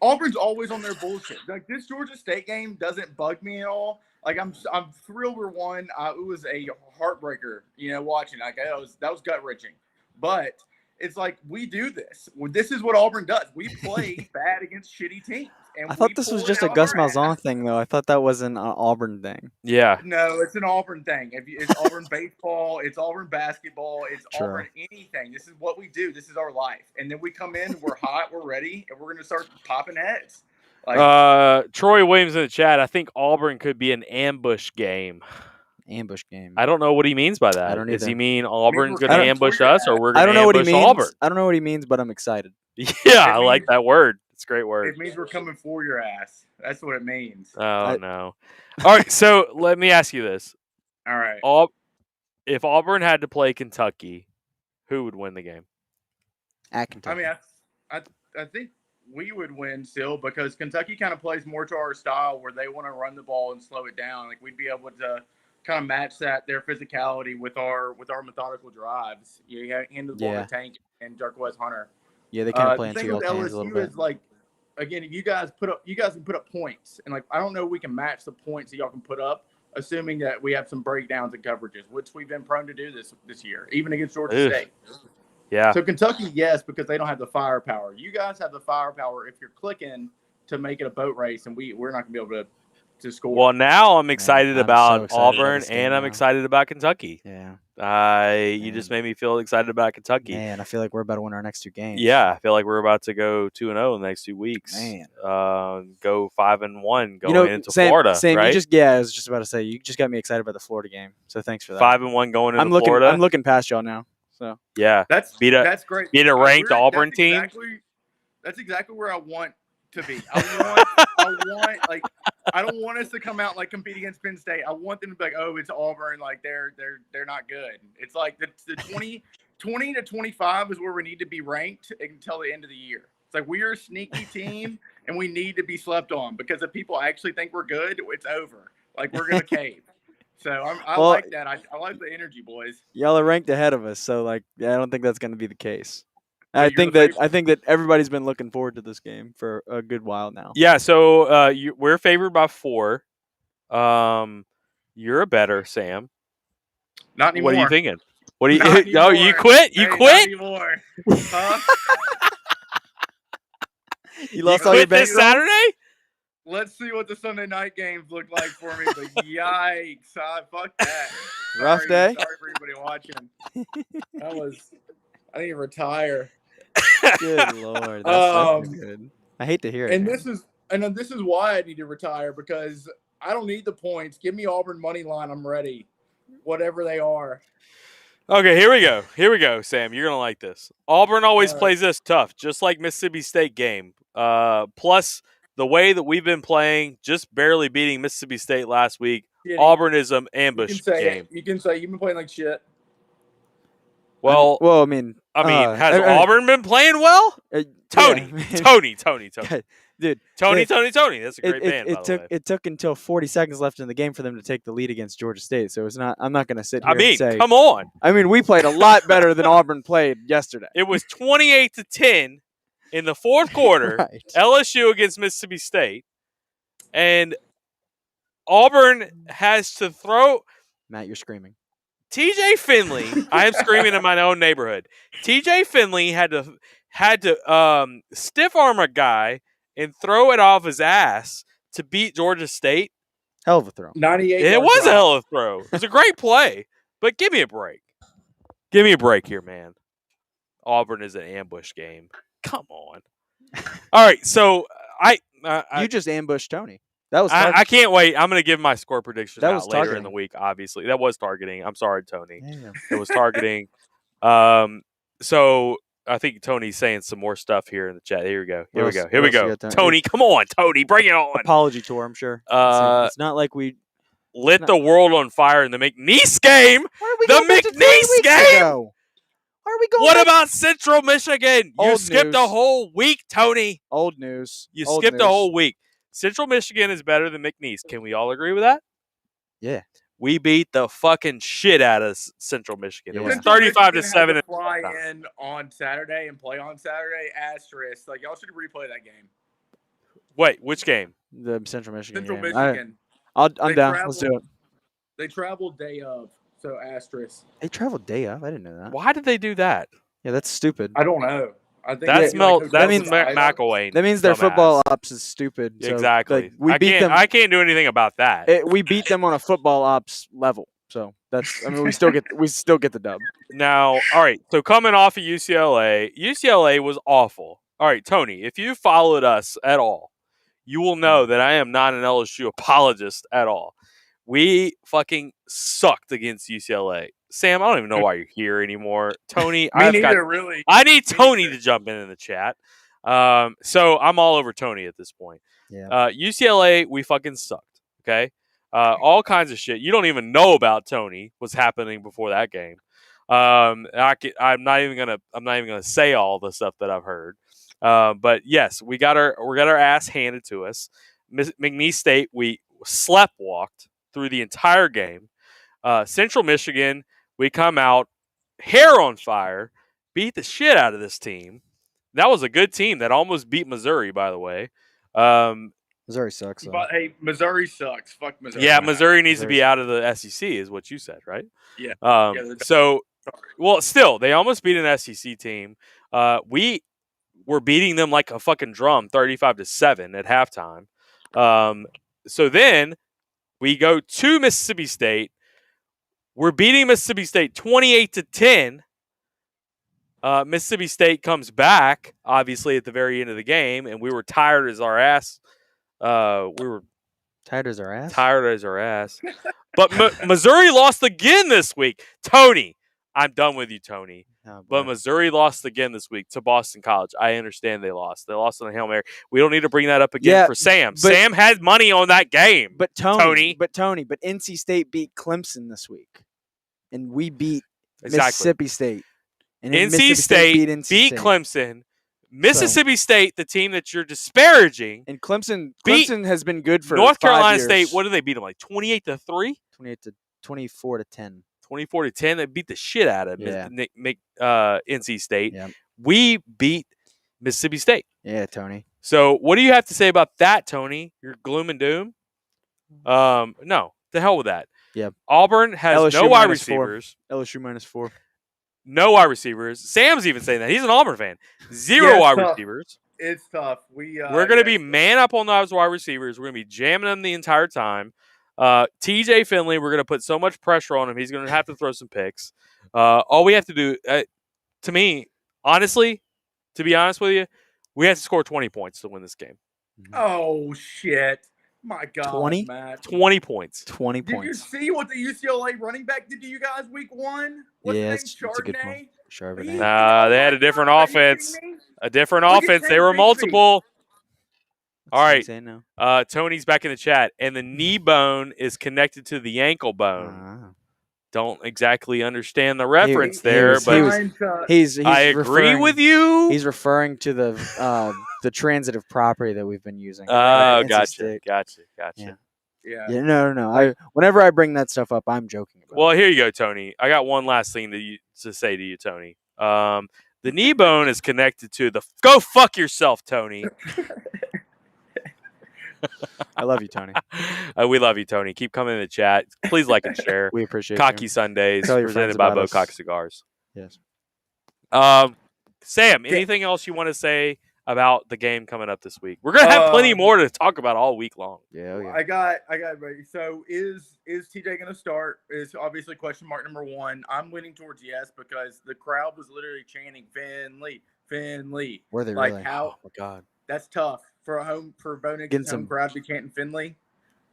Auburn's always on their bullshit. Like this Georgia State game doesn't bug me at all. Like I'm thrilled we won. It was a heartbreaker, watching. Like that was gut wrenching. But it's like we do this. This is what Auburn does. We play bad against shitty teams. And I thought we this pull was it just a out Gus our ass. Malzahn thing, though. I thought that was an Auburn thing. you. Yeah. No, it's an Auburn thing. It's Auburn baseball. It's Auburn basketball. It's True. Auburn anything. This is what we do. This is our life. And then we come in, we're hot, we're ready, and we're going to start popping heads. Like, Troy Williams in the chat. I think Auburn could be an ambush game. Ambush game. I don't know what he means by that. I don't Does he either. mean Auburn's I going to don't- ambush us, or we're I going don't to know what he ambush means. Auburn? I don't know what he means, but I'm excited. Yeah, I like that word. It's a great word. it means we're coming for your ass. That's what it means. Oh no! All right, so let me ask you this: All right. if Auburn had to play Kentucky, who would win the game? At I Kentucky. mean, I think we would win still because Kentucky kind of plays more to our style where they want to run the ball and slow it down. Like we'd be able to kind of match their physicality with our methodical drives. You hand the ball to Tank and Jarquez Hunter. Yeah, they kind of play the into thing your with hands a little LSU bit. is like, again, if you guys can put up points, and like I don't know if we can match the points that y'all can put up, assuming that we have some breakdowns and coverages, which we've been prone to do this year, even against Georgia Ugh. State. Yeah. So Kentucky, yes, because they don't have the firepower. You guys have the firepower if you're clicking to make it a boat race, and we're not gonna be able to score. Well, now I'm excited I'm about so excited about Auburn, this game and I'm now. excited about Kentucky. Yeah. You just made me feel excited about Kentucky. Man, I feel like we're about to win our next two games. Yeah, I feel like we're about to go 2-0 in the next 2 weeks. Man. Go 5-1 going into Sam, Florida, Sam, right? I was just about to say, you just got me excited about the Florida game. So thanks for that. 5-1 going into I'm looking. Florida. I'm looking past y'all now. So Yeah, that's that's great. beat a ranked We're- Auburn that's team. That's exactly where I want to be. I don't want us to come out like compete against Penn State. I want them to be like, oh, it's Auburn, like they're not good. It's like the 20 to 25 is where we need to be ranked until the end of the year. It's like we are a sneaky team and we need to be slept on because if people actually think we're good, it's over. Like we're gonna cave. So I Well, like that. I like the energy, boys. y'all are ranked ahead of us. So I don't think that's going to be the case. Yeah, I you're think the that favorite. everybody's been looking forward to this game for a good while now. Yeah, so we're favored by 4. You're a better, Sam. Not anymore. What are you thinking? What do you? Not Oh, you anymore. quit? You Hey, quit? Not anymore. Huh? You lost all your Quit this bets. Saturday? Let's see what the Sunday night games look like for me. But yikes! Fuck that. Rough day? Sorry for everybody watching. I need to retire. Good lord, that's Um, good. I hate to hear it. And man. this is why I need to retire, because I don't need the points. Give me Auburn money line. I'm ready. Whatever they are. Okay, here we go. Here we go, Sam. You're going to like this. Auburn always plays this tough, just like Mississippi State game. Plus, the way that we've been playing, just barely beating Mississippi State last week, Auburn is an ambush game. You can say you've been playing like shit. Well, I mean, has Auburn been playing well? Tony, yeah. Tony. Dude, Tony. That's a great band. It took until 40 seconds left in the game for them to take the lead against Georgia State. So it's not. I'm not going to sit here and say. Come on. I mean, we played a lot better than Auburn played yesterday. It was 28-10 in the fourth quarter. Right. LSU against Mississippi State, and Auburn has to throw. Matt, you're screaming. TJ Finley, I am screaming in my own neighborhood. TJ Finley had to stiff arm a guy and throw it off his ass to beat Georgia State. Hell of a throw. 98. It was a hell of a throw. It was a great play, but give me a break. Give me a break here, man. Auburn is an ambush game. Come on. All right, so You just ambushed Tony. That was. I can't wait. I'm going to give my score predictions That out was later targeting. in the week. Obviously, that was targeting. I'm sorry, Tony. Damn. It was targeting. So I think Tony's saying some more stuff here in the chat. Here we go. Here we go. Here we go. Tony, come on, Tony, bring it on. Apology tour, I'm sure. It's not like we lit the world on fire in the McNeese game. the McNeese game. Why are we going? What about Central Michigan? You Old skipped news. a whole week, Tony. Old news? You Old skipped news. a whole week. Central Michigan is better than McNeese. Can we all agree with that? Yeah. We beat the fucking shit out of Central Michigan. It was Yeah. 35-7. Fly in on Saturday and play on Saturday. Asterisk. Like, y'all should replay that game. Wait, which game? The Central Michigan. Central game. Michigan. I'm They down. Let's do it. They traveled day of. So asterisk. They traveled day of. I didn't know that. Why did they do that? Yeah, that's stupid. I don't know. I think That's means- McElwain. That means their dumbass. football ops is stupid. So, Exactly. like, we beat them. I can't do anything about that. We beat them on a football ops level. So that's. I mean, we still get the dub. Now, all right. So coming off of UCLA was awful. All right, Tony, if you followed us at all, you will know that I am not an LSU apologist at all. We fucking sucked against UCLA. Sam, I don't even know why you're here anymore. Tony, really. I need Tony to jump in the chat. So I'm all over Tony at this point. Yeah. UCLA, we fucking sucked. Okay. All kinds of shit you don't even know about, Tony, was happening before that game. I'm not even gonna say all the stuff that I've heard. But yes, we got our ass handed to us. McNeese State, we sleptwalked through the entire game. Central Michigan, we come out hair on fire, beat the shit out of this team. That was a good team that almost beat Missouri, by the way. Missouri sucks. Though. But hey, Missouri sucks. Fuck Missouri. Yeah, Missouri needs to be out of the SEC, is what you said, right? Yeah. Well, still, they almost beat an SEC team. We were beating them like a fucking drum, 35-7 at halftime. So then we go to Mississippi State. We're beating Mississippi State 28-10. Mississippi State comes back, obviously, at the very end of the game, and we were tired as our ass. Tired as our ass. Tired as our ass. But Missouri lost again this week. Tony, I'm done with you, Tony. Oh, But Missouri lost again this week to Boston College. I understand they lost. They lost on a Hail Mary. We don't need to bring that up again for Sam. Sam had money on that game. But Tony. But NC State beat Clemson this week, and we beat Mississippi State. And NC State beat Clemson. Mississippi State, the team that you're disparaging, and Clemson has been good for North 5 Carolina years. State. What did they beat them like 28-3? 24-10. 24-10. They beat the shit out of NC State. Yeah. We beat Mississippi State. Yeah, Tony. So what do you have to say about that, Tony? Your gloom and doom? No, the hell with that. Yeah. Auburn has LSU no wide -4. receivers. LSU -4. No wide receivers. Sam's even saying that. He's an Auburn fan. Zero wide receivers. It's tough. We're going to be man up on those wide receivers. We're going to be jamming them the entire time. TJ Finley, we're going to put so much pressure on him. He's going to have to throw some picks. All we have to do, to me, honestly, to be honest with you, We have to score 20 points to win this game. Oh shit! My God, 20? Matt. 20 points. 20 Did you points. see what the UCLA running back did to you guys week 1? What's Yeah, his name? it's a good point. Chardonnay? Charbonnet. They had a different Are you offense. kidding me? A different Look at offense. They Tank were Bigsby. multiple. All What's he right. saying now? Tony's back in the chat. And the knee bone is connected to the ankle bone. Ah. Don't exactly understand the reference he there, was- but Trying to- He's I agree referring, with you. He's referring to the transitive property that we've been using. Oh, NC gotcha. State. Gotcha. Yeah. yeah. Yeah, no. Whenever I bring that stuff up, I'm joking about Well, it. here you go, Tony. I got one last thing to say to you, Tony. The knee bone is connected to the. Go fuck yourself, Tony. I love you, Tony. We love you, Tony. Keep coming in the chat. Please like and share. We appreciate Cocky you. Sundays Tell your presented friends by about us. Bocock Cigars. Yes. Sam, anything else you want to say about the game coming up this week? We're gonna have plenty more to talk about all week long. Yeah, oh yeah. I got ready. So is TJ going to start? Is obviously question mark number 1. I'm leaning towards yes because the crowd was literally chanting Finley. Were they Like really? how Oh my God. that's tough for Bo Nix's Getting home some- crowd to be chanting Finley.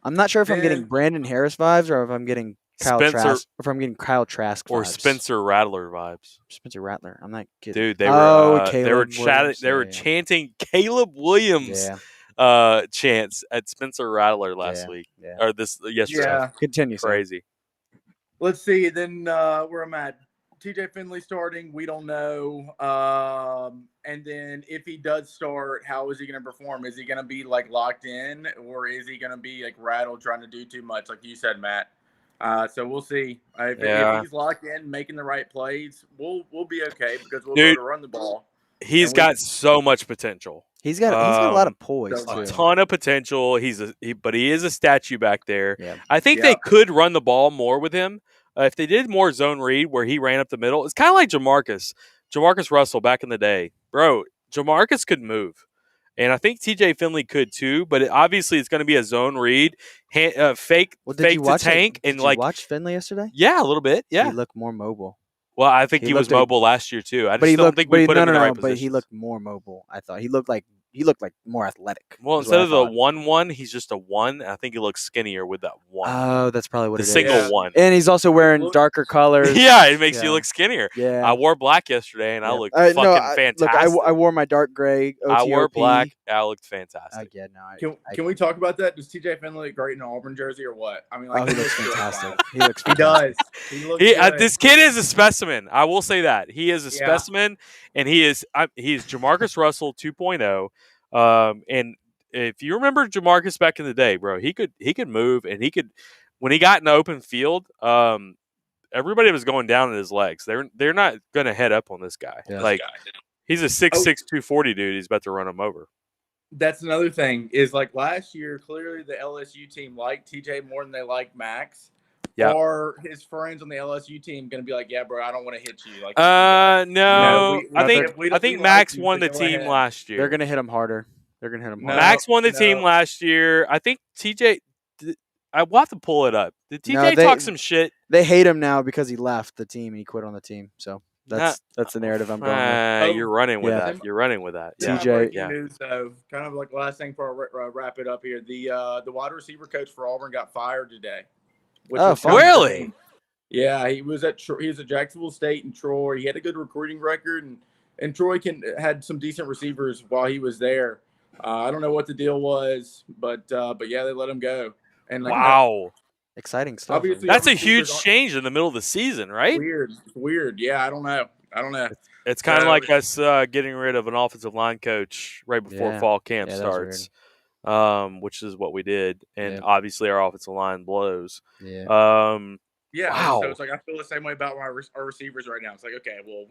I'm not sure if I'm getting Then- Brandon Harris vibes or if I'm getting Kyle Spencer- Trask. If I'm getting Kyle Trask Or vibes. Spencer Rattler vibes. Spencer Rattler. I'm not kidding. Dude, they Oh, were Caleb Williams. they were Yeah. chanting Caleb Williams Yeah. chants at Spencer Rattler last Yeah. week. Yeah. Or yesterday. Yeah. Continue. Sam. Crazy. Let's see. Then where I'm at. TJ Finley starting. We don't know. And then if he does start, how is he going to perform? Is he going to be like locked in, or is he going to be like rattled, trying to do too much, like you said, Matt? So we'll see. If he's locked in, making the right plays, we'll be okay because we'll be able to run the ball. He's got so much potential. He's got a lot of poise a A too. ton of potential. But he is a statue back there. Yeah. I think they could run the ball more with him. If they did more zone read where he ran up the middle, it's kind of like Jamarcus Russell back in the day. Bro, Jamarcus could move. And I think TJ Finley could too, but obviously it's going to be a zone read, fake to tank. Did you watch Finley yesterday? Yeah, a little bit. Yeah. He looked more mobile. Well, I think he was mobile last year too. I But just he don't looked, think we put him in the right but position. he looked more mobile. I thought he looked like more athletic. Well, is what instead I of the thought. 1-1, he's just a 1. I think he looks skinnier with that 1. Oh, that's probably what The it is. single 1. And he's also wearing darker colors. Yeah, it makes you look skinnier. Yeah. I wore black yesterday, and I looked fucking fantastic. Look, I wore my dark gray. OTOP. I wore black. I looked fantastic. Can we talk about that? Does TJ Finley look great in an Auburn jersey or what? I mean, like, he looks fantastic. He looks. He does. He looks good. This kid is a specimen. I will say that he is a specimen, and he is Jamarcus Russell 2.0. And if you remember Jamarcus back in the day, bro, he could move, and he could when he got in the open field. Everybody was going down at his legs. They're not going to head up on this guy. Yeah. Like he's a 6'6", 240 dude. He's about to run him over. That's another thing. Is like last year, clearly the LSU team liked TJ more than they liked Max. Yeah. Or his friends on the LSU team going to be like, "Yeah, bro, I don't want to hit you." Like, no, I think Max like won the you, so team go ahead. last year. They're gonna hit him harder. They're gonna hit him harder. Max won the team last year. I think TJ. We'll have to pull it up. Did TJ talk some shit? They hate him now because he left the team and he quit on the team. So that's the narrative I'm going with. You're running with that. You're running with that. Yeah. TJ. News, though, kind of like last thing before I wrap it up here. The wide receiver coach for Auburn got fired today. Really? Yeah, he was at Jacksonville State and Troy. He had a good recruiting record, and Troy had some decent receivers while he was there. I don't know what the deal was, but yeah, they let him go. And wow, exciting stuff. Obviously, that's a huge change in the middle of the season, right? Weird. Yeah, I don't know. It's kind of like us getting rid of an offensive line coach right before fall camp starts, which is what we did, and obviously our offensive line blows. Yeah. Wow. So it's like I feel the same way about our receivers right now. It's like, okay, well,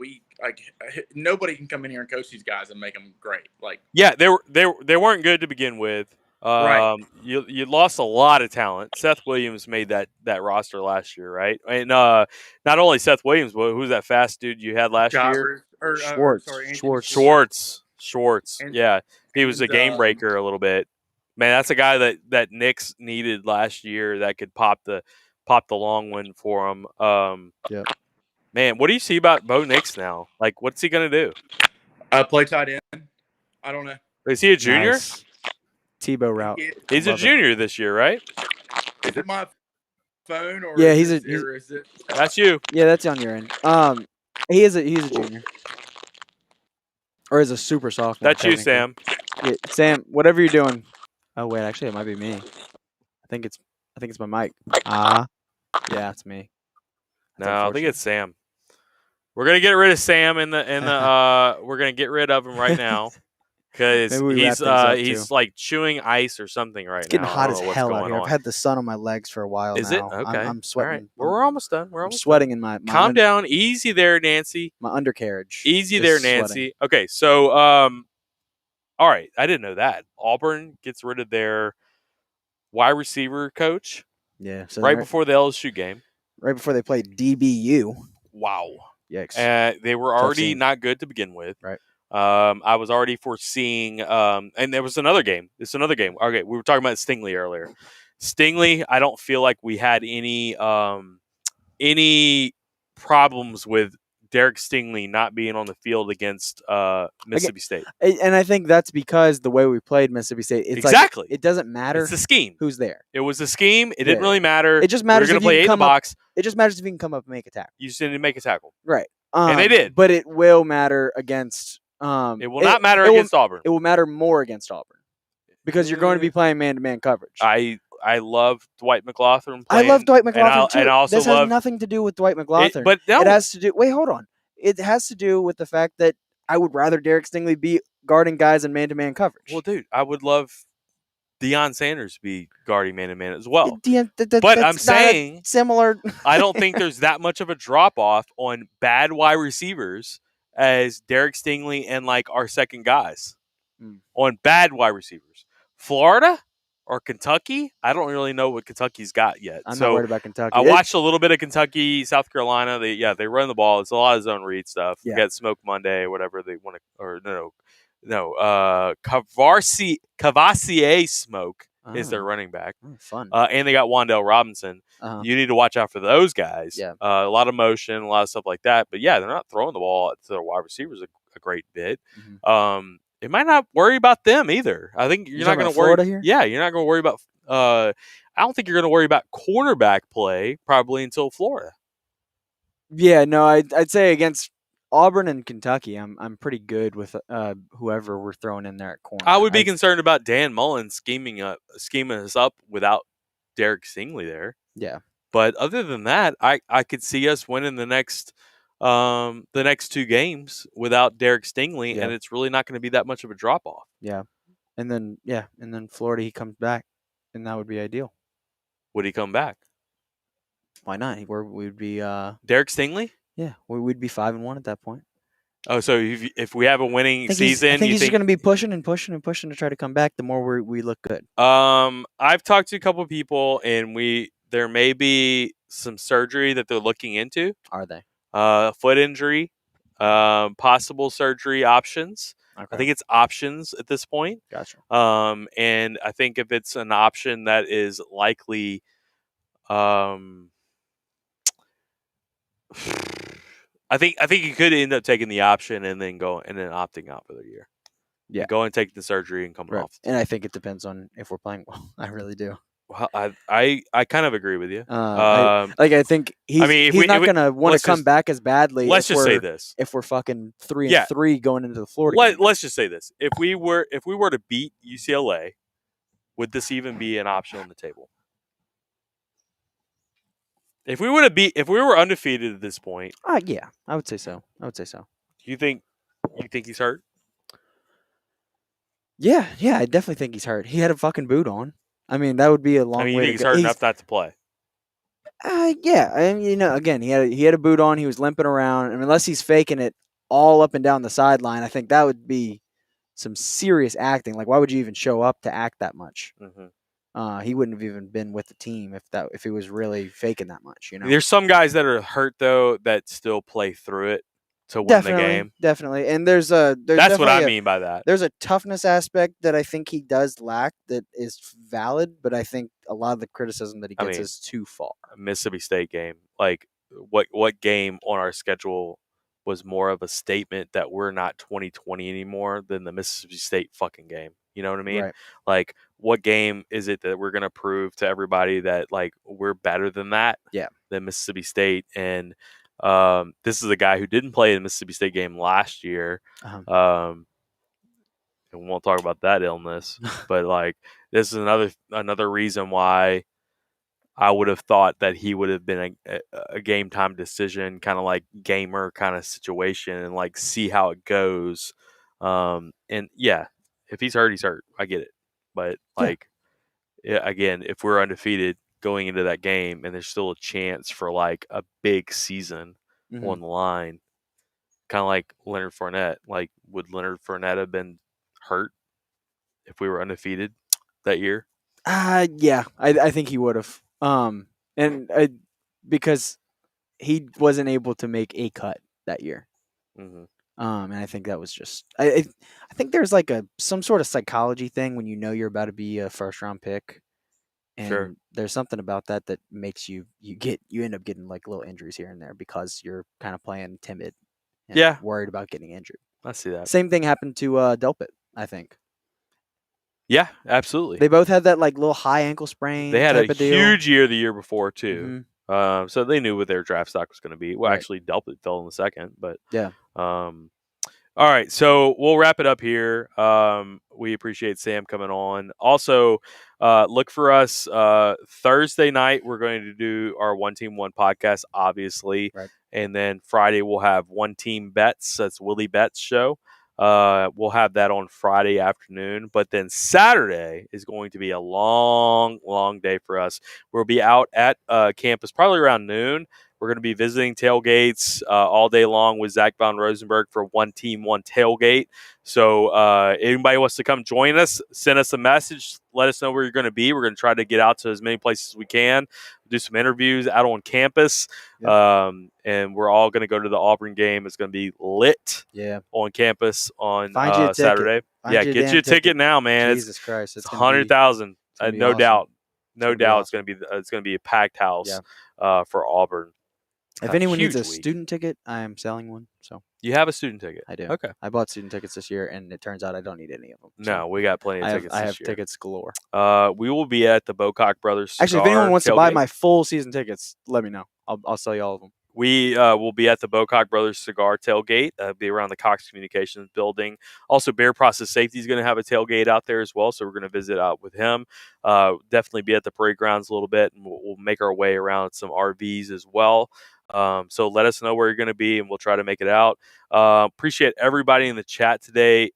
nobody can come in here and coach these guys and make them great. Like, yeah, they weren't good to begin with. Right. You lost a lot of talent. Seth Williams made that roster last year, right? And not only Seth Williams, but who's that fast dude you had last year? Schwartz. Yeah, he was a game breaker a little bit. Man, that's a guy that Nix needed last year that could pop the long one for him. Man, what do you see about Bo Nix now? Like, what's he gonna do? Play tight end. I don't know. Is he a junior? Nice. Tebow route. He's a Love it. junior this year, right? Is it my phone or Yeah, is he's it, a- or is it? That's you. Yeah, that's on your end. He's a junior. Or is a super sophomore. That's you, technically. Sam. Yeah, Sam, whatever you're doing. Oh wait, actually it might be me. I think it's my mic. Yeah, it's me. That's No, I think unfortunate. it's Sam. We're gonna get rid of Sam in the we're gonna get rid of him right now because Maybe we wrap things up, he's too. like chewing ice or something right It's getting now. I hot don't as know what's hell out going here. on. I've had the sun on my legs for a while Is now. it okay? I'm sweating. All right. We're almost done. We're I'm almost sweating in my Calm down. Easy there, Nancy. my undercarriage. Easy is there, sweating. Nancy. Okay, so all right. I didn't know that. Auburn gets rid of their wide receiver coach Yeah. So right before the LSU game. right before they played DBU. Wow. Yikes. They were already scene. not good to begin with. Right. I was already foreseeing, and there was another game. It's another game. Okay, we were talking about Stingley earlier. Stingley, I don't feel like we had any problems with Derek Stingley not being on the field against Mississippi State. And I think that's because the way we played Mississippi State, it's Exactly. like it doesn't matter It's the scheme. who's there. It was a scheme. It didn't Yeah. really matter. It just We were matters going if to play you 8 in can the come up. box. It just matters if you can come up and make a tackle. You just didn't make a tackle. Right. And they did. But it will matter against. It will not matter will- against Auburn. It will matter more against Auburn because you're going to be playing man-to-man coverage. I love Dwight McLaughlin I playing. love Dwight McLaughlin too. And I also this love has nothing to do with Dwight McLaughlin. But no, It has to do. Wait, hold on. It has to do with the fact that I would rather Derek Stingley be guarding guys in man-to-man coverage. well, dude, I would love Deion Sanders to be guarding man-to-man as well. But But I'm saying similar. I don't think there's that much of a drop-off on bad wide receivers as Derek Stingley and like our second guys on bad wide receivers. Florida or Kentucky, I don't really know what Kentucky's got yet. I'm so not worried about Kentucky. I watched a little bit of Kentucky, South Carolina. They run the ball. It's a lot of zone read stuff. Yeah. You got Smoke Monday, whatever they want to, or no. Cavassier Smoke is their running back. Fun. And they got Wandale Robinson. You need to watch out for those guys. Yeah. A lot of motion, a lot of stuff like that. But yeah, they're not throwing the ball to their wide receivers a great bit. Mm-hmm. It might not worry about them either. I think you're not going to worry. Florida here? Yeah, you're not going to worry about. I don't think you're going to worry about cornerback play probably until Florida. Yeah, no, I'd say against Auburn and Kentucky, I'm pretty good with whoever we're throwing in there at corner. I would be concerned about Dan Mullen scheming us up without Derek Stingley there. Yeah, but other than that, I could see us winning the next 2 games without Derek Stingley, and it's really not going to be that much of a drop off. Yeah, and then Florida, he comes back, and that would be ideal. Would he come back? Why not? We'd be Derek Stingley. Yeah, we'd be 5-1 at that point. Oh, so if we have a winning season, I think he's just going to be pushing and pushing and pushing to try to come back. The more we look good. I've talked to a couple of people, and there may be some surgery that they're looking into. Are they? Foot injury, possible surgery options. Okay. I think it's options at this point. Gotcha. And I think if it's an option that is likely, I think you could end up taking the option and then opting out for the year. Yeah, go and take the surgery and come off. And I think it depends on if we're playing well. I really do. Well, I kind of agree with you. I think he's not going to want to come back as badly. Let's just say this: if we're fucking 3-3 going into the Florida game. Let's just say this: if we were to beat UCLA, would this even be an option on the table? If we were undefeated at this point, yeah, I would say so. Do you think he's hurt? Yeah, I definitely think he's hurt. He had a fucking boot on. I mean, that would be a long way. You think he's hurt enough not to play? Yeah. I mean, again, he had a boot on. He was limping around. I mean, unless he's faking it all up and down the sideline, I think that would be some serious acting. Like, why would you even show up to act that much? Mm-hmm. He wouldn't have even been with the team if he was really faking that much. There's some guys that are hurt though that still play through it to win the game. Definitely, and that's what I mean by that. There's a toughness aspect that I think he does lack that is valid, but I think a lot of the criticism that he gets is too far. Mississippi State game, like what game on our schedule was more of a statement that we're not 2020 anymore than the Mississippi State fucking game. You know what I mean? Right. Like, what game is it that we're going to prove to everybody that, like, we're better than that? Yeah. Than Mississippi State. And this is a guy who didn't play in the Mississippi State game last year. And we won't talk about that illness. But, like, this is another reason why I would have thought that he would have been a game time decision, kind of like gamer kind of situation, and like see how it goes. And yeah, if he's hurt, he's hurt. I get it. But like, again, if we're undefeated going into that game and there's still a chance for like a big season on the line, kind of like Leonard Fournette, like would Leonard Fournette have been hurt if we were undefeated that year? Yeah, I think he would have. Because he wasn't able to make a cut that year. Mm-hmm. And I think that was just I think there's like some sort of psychology thing when you know you're about to be a first round pick, and there's something about that makes you end up getting like little injuries here and there because you're kind of playing timid and worried about getting injured. I see that. Same thing happened to Delpit, I think. Yeah, absolutely. They both had that like little high ankle sprain. They had a huge year the year before too. So they knew what their draft stock was going to be. Well, actually, Delpit fell in the second, but yeah. All right, so we'll wrap it up here. We appreciate Sam coming on. Also, look for us Thursday night. We're going to do our One Team One podcast, obviously, and then Friday we'll have One Team Bets. That's Willie Betts' show. We'll have that on Friday afternoon, but then Saturday is going to be a long, long day for us. We'll be out at campus probably around noon. We're going to be visiting tailgates all day long with Zach Von Rosenberg for One Team One Tailgate. So anybody wants to come join us, send us a message. Let us know where you're going to be. We're going to try to get out to as many places as we can, do some interviews out on campus. And we're all going to go to the Auburn game. It's going to be lit on campus on Saturday. Get you a ticket now, man. Jesus Christ. It's 100,000. No awesome. doubt. No doubt awesome. it's going to be a packed house for Auburn. If anyone needs a student ticket, I am selling one. So you have a student ticket? I do. Okay. I bought student tickets this year, and it turns out I don't need any of them. No, we got plenty of tickets. I have tickets galore. We will be at the Bocock Brothers Cigar. Actually, if anyone wants to buy my full season tickets, let me know. I'll sell you all of them. We will be at the Bocock Brothers Cigar tailgate. Be around the Cox Communications building. Also, Bear Process Safety is going to have a tailgate out there as well, so we're going to visit out with him. Definitely be at the parade grounds a little bit, and we'll make our way around some RVs as well. So let us know where you're going to be, and we'll try to make it out. Appreciate everybody in the chat today.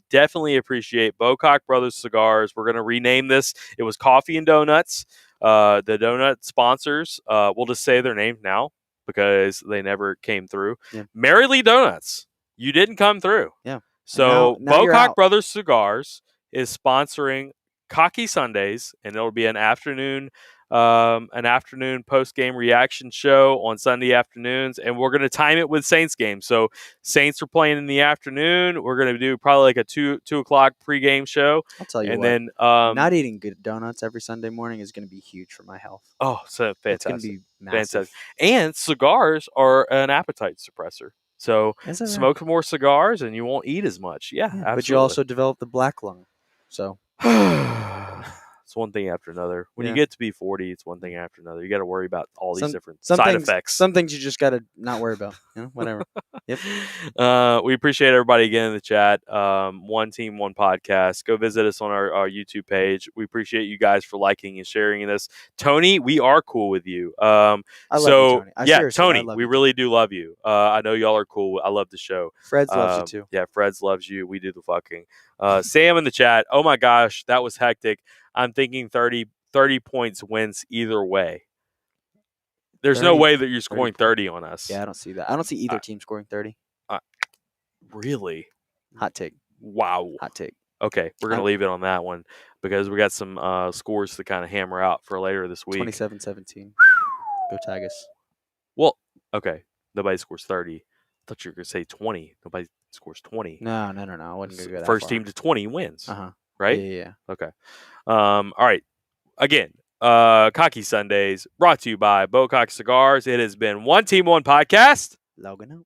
Definitely appreciate Bocock Brothers Cigars. We're going to rename this. It was Coffee and Donuts. The donut sponsors, we'll just say their names now because they never came through. Mary Lee Donuts, you didn't come through. Yeah. So now Bocock Brothers Cigars is sponsoring Cocky Sundays, and it'll be an afternoon post-game reaction show on Sunday afternoons, and we're going to time it with Saints game. So Saints are playing in the afternoon. We're going to do probably like a 2 o'clock pregame show. I'll tell you and what, then not eating good donuts every Sunday morning is going to be huge for my health. Oh, so fantastic. It's going to be massive. Fantastic. And cigars are an appetite suppressor. So smoke more cigars and you won't eat as much. Yeah, absolutely. But you also develop the black lung. So it's one thing after another. When you get to be 40, it's one thing after another. You got to worry about all these different side effects. Some things you just got to not worry about. Whatever. Yep. We appreciate everybody again in the chat. One Team, One Podcast. Go visit us on our YouTube page. We appreciate you guys for liking and sharing this. Tony, we are cool with you. I love you, Tony. Tony, we really do love you. I know y'all are cool. I love the show. Freds loves you too. Yeah, Freds loves you. We do the fucking. Sam in the chat. Oh my gosh, that was hectic. I'm thinking 30 points wins either way. There's no way that you're scoring 30 on us. Yeah, I don't see that. I don't see either team scoring 30. Really? Hot take. Wow. Hot take. Okay, we're going to leave it on that one because we got some scores to kind of hammer out for later this week. 27-17. Go Tigers. Well, okay. Nobody scores 30. I thought you were going to say 20. Nobody scores 20. No. I wasn't going to go that First far. team to 20 wins. Uh-huh. Right? Yeah. Okay. All right. Again, Cocky Sundays brought to you by Bocock Cigars. It has been One Team, One Podcast. Logan out.